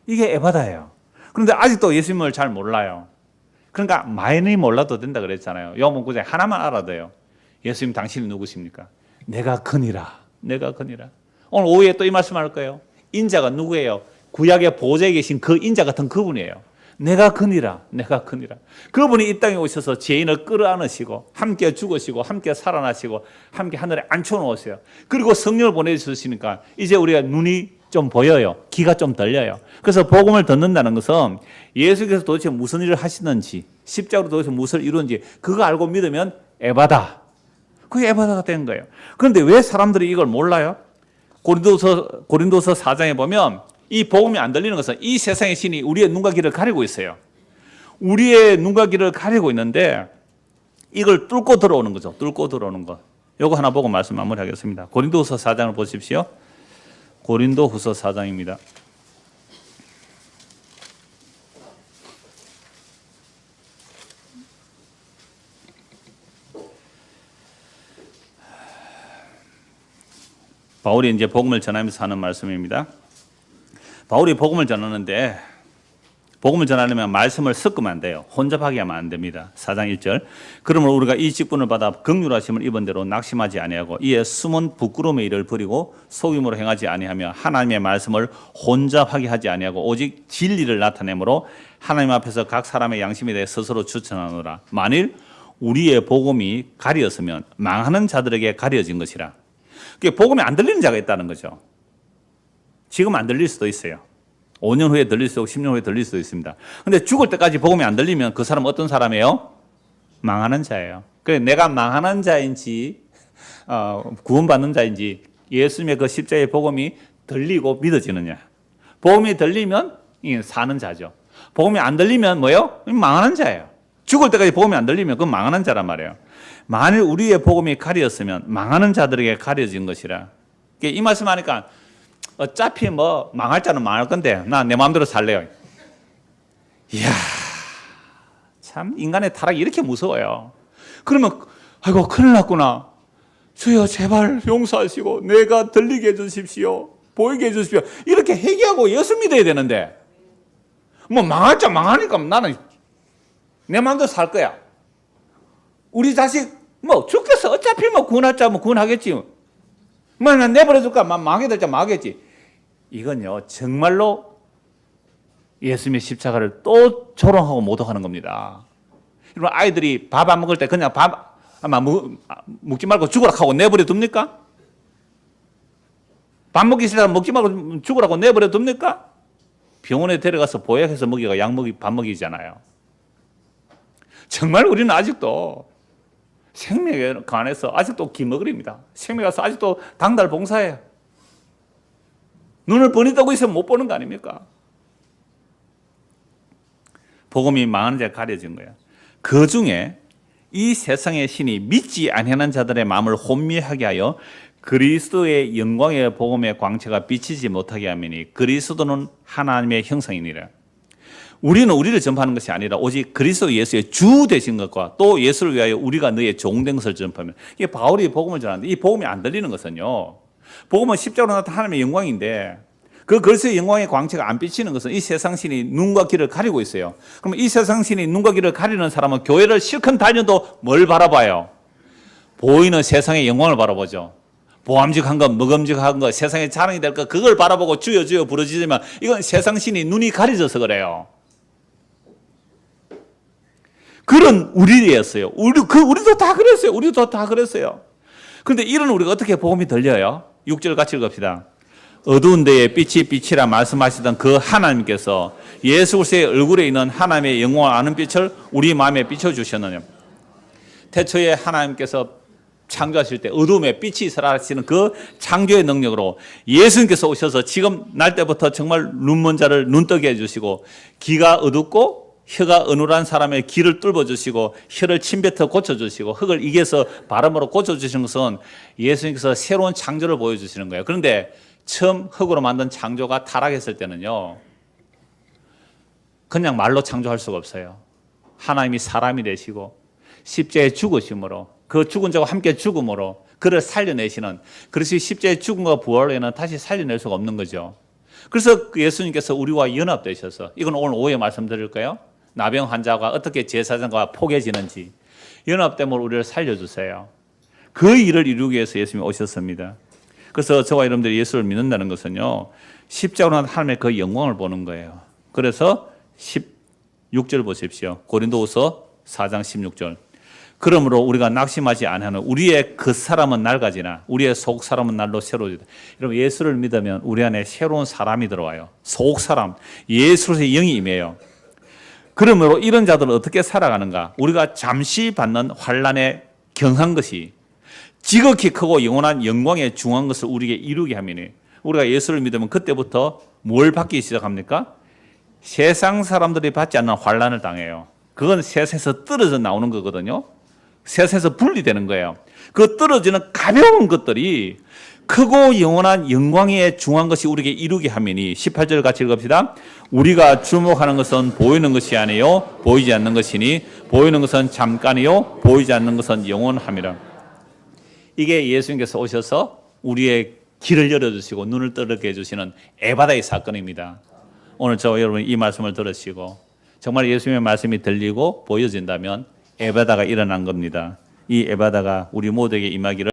이게 에바다예요. 그런데 아직도 예수님을 잘 몰라요. 그러니까 많이 몰라도 된다 그랬잖아요. 요한 9장에 하나만 알아도 돼요. 예수님 당신이 누구십니까? 내가 그니라. 내가 그니라. 오늘 오후에 또 이 말씀할 거예요. 인자가 누구예요? 구약의 보좌에 계신 그 인자 같은 그분이에요. 내가 그니라. 내가 그니라. 그분이 이 땅에 오셔서 죄인을 끌어안으시고 함께 죽으시고 함께 살아나시고 함께 하늘에 앉혀놓으세요. 그리고 성령을 보내주시니까 이제 우리가 눈이 좀 보여요. 귀가 좀 들려요. 그래서 복음을 듣는다는 것은 예수께서 도대체 무슨 일을 하시는지 십자가로 도대체 무엇을 이루는지 그거 알고 믿으면 에바다. 그게 에바다가 된 거예요. 그런데 왜 사람들이 이걸 몰라요? 고린도서 4장에 보면 이 복음이 안 들리는 것은 이 세상의 신이 우리의 눈과 귀를 가리고 있어요. 우리의 눈과 귀를 가리고 있는데 이걸 뚫고 들어오는 거죠. 뚫고 들어오는 거. 요거 하나 보고 말씀 마무리하겠습니다. 고린도후서 4장을 보십시오. 고린도후서 4장입니다. 바울이 이제 복음을 전하면서 하는 말씀입니다. 바울이 복음을 전하는데 복음을 전하려면 말씀을 섞으면 안 돼요. 혼잡하게 하면 안 됩니다. 4장 1절. 그러므로 우리가 이 직분을 받아 긍휼하심을 입은 대로 낙심하지 아니하고 이에 숨은 부끄러움의 일을 버리고 속임으로 행하지 아니하며 하나님의 말씀을 혼잡하게 하지 아니하고 오직 진리를 나타내므로 하나님 앞에서 각 사람의 양심에 대해 스스로 추천하노라. 만일 우리의 복음이 가리었으면 망하는 자들에게 가려진 것이라. 그게 복음이 안 들리는 자가 있다는 거죠. 지금 안 들릴 수도 있어요. 5년 후에 들릴 수도 있고 10년 후에 들릴 수도 있습니다. 그런데 죽을 때까지 복음이 안 들리면 그 사람은 어떤 사람이에요? 망하는 자예요. 그래서 내가 망하는 자인지 구원받는 자인지 예수님의 그 십자가의 복음이 들리고 믿어지느냐. 복음이 들리면 사는 자죠. 복음이 안 들리면 뭐예요? 망하는 자예요. 죽을 때까지 복음이 안 들리면 그건 망하는 자란 말이에요. 만일 우리의 복음이 가려졌으면 망하는 자들에게 가려진 것이라. 이 말씀하니까 어차피 뭐 망할 자는 망할 건데 나 내 마음대로 살래요. 이야, 참 인간의 타락이 이렇게 무서워요. 그러면 아이고 큰일 났구나. 주여 제발 용서하시고 내가 들리게 해주십시오. 보이게 해주십시오. 이렇게 회개하고 예수 믿어야 되는데 뭐 망할 자 망하니까 나는 내 마음대로 살 거야. 우리 자식 뭐 죽겠어. 어차피 뭐 구원할 자면 구원하겠지. 뭐 난 내버려 둘까 망하게 될 자 망하겠지. 이건요 정말로 예수님의 십자가를 또 조롱하고 모독하는 겁니다. 여러분 아이들이 밥 안 먹을 때 그냥 밥 먹지 말고 죽으라 하고 내버려 둡니까? 밥 먹기 싫다면 먹지 말고 죽으라고 내버려 둡니까? 병원에 데려가서 보약해서 먹이가 밥 먹이잖아요. 정말 우리는 아직도 생명에 관해서 아직도 기머그립니다. 생명에 가서 아직도 당달 봉사해요. 눈을 번이 뜨고 있으면 못 보는 거 아닙니까? 복음이 망하는 자가 가려진 거예요. 그 중에 이 세상의 신이 믿지 아니하는 자들의 마음을 혼미하게 하여 그리스도의 영광의 복음의 광채가 비치지 못하게 하미니 그리스도는 하나님의 형상이니라. 우리는 우리를 전파하는 것이 아니라 오직 그리스도 예수의 주 되신 것과 또 예수를 위하여 우리가 너의 종된 것을 전파하면 이게 바울이 복음을 전하는데 이 복음이 안 들리는 것은요. 복음은 십자가로 나타난 하나님의 영광인데 그 그리스도의 영광의 광채가 안 비치는 것은 이 세상 신이 눈과 귀를 가리고 있어요. 그러면 이 세상 신이 눈과 귀를 가리는 사람은 교회를 실컷 다녀도 뭘 바라봐요? 보이는 세상의 영광을 바라보죠. 보암직한 것, 먹음직한 것, 세상의 자랑이 될 것, 그걸 바라보고 주여 주여 부르짖으면 이건 세상 신이 눈이 가려져서 그래요. 그런 우리였어요. 우리도 다 그랬어요. 우리도 다 그랬어요. 그런데 이런 우리가 어떻게 복음이 들려요? 6절 같이 읽읍시다. 어두운 데에 빛이 빛이라 말씀하시던 그 하나님께서 예수 그리스도의 얼굴에 있는 하나님의 영광을 아는 빛을 우리 마음에 비춰주셨느냐. 태초에 하나님께서 창조하실 때 어둠에 빛이 있으라 하시는 그 창조의 능력으로 예수님께서 오셔서 지금 날 때부터 정말 눈먼 자를 눈뜨게 해주시고 귀가 어둡고 혀가 어눌한 사람의 귀를 뚫어주시고 혀를 침뱉어 고쳐주시고 흙을 이겨서 발음으로 고쳐주시는 것은 예수님께서 새로운 창조를 보여주시는 거예요. 그런데 처음 흙으로 만든 창조가 타락했을 때는요 그냥 말로 창조할 수가 없어요. 하나님이 사람이 되시고 십자가에 죽으심으로 그 죽은 자와 함께 죽음으로 그를 살려내시는 그래서 십자가의 죽음과 부활에는 다시 살려낼 수가 없는 거죠. 그래서 예수님께서 우리와 연합되셔서 이건 오늘 오후에 말씀드릴까요? 나병 환자가 어떻게 제사장과 포개지는지 연합됨으로 우리를 살려주세요. 그 일을 이루기 위해서 예수님이 오셨습니다. 그래서 저와 여러분들이 예수를 믿는다는 것은요 십자가로 난 하나님의 그 영광을 보는 거예요. 그래서 16절 보십시오. 고린도후서 4장 16절. 그러므로 우리가 낙심하지 아니하는 우리의 그 사람은 낡아지나 우리의 속 사람은 날로 새로워지다. 여러분 예수를 믿으면 우리 안에 새로운 사람이 들어와요. 속 사람, 예수로서의 영이 임해요. 그러므로 이런 자들은 어떻게 살아가는가? 우리가 잠시 받는 환난에 경한 것이 지극히 크고 영원한 영광에 중한 것을 우리에게 이루게 하면 우리가 예수를 믿으면 그때부터 뭘 받기 시작합니까? 세상 사람들이 받지 않는 환난을 당해요. 그건 세상에서 떨어져 나오는 거거든요. 세상에서 분리되는 거예요. 그 떨어지는 가벼운 것들이 크고 영원한 영광에 중한 것이 우리에게 이루게 하면이 18절 같이 읽읍시다. 우리가 주목하는 것은 보이는 것이 아니요 보이지 않는 것이니 보이는 것은 잠깐이요 보이지 않는 것은 영원함이라. 이게 예수님께서 오셔서 우리의 길을 열어주시고 눈을 떠르게 해주시는 에바다의 사건입니다. 오늘 저와 여러분 이 말씀을 들으시고 정말 예수님의 말씀이 들리고 보여진다면 에바다가 일어난 겁니다. 이 에바다가 우리 모두에게 임하기를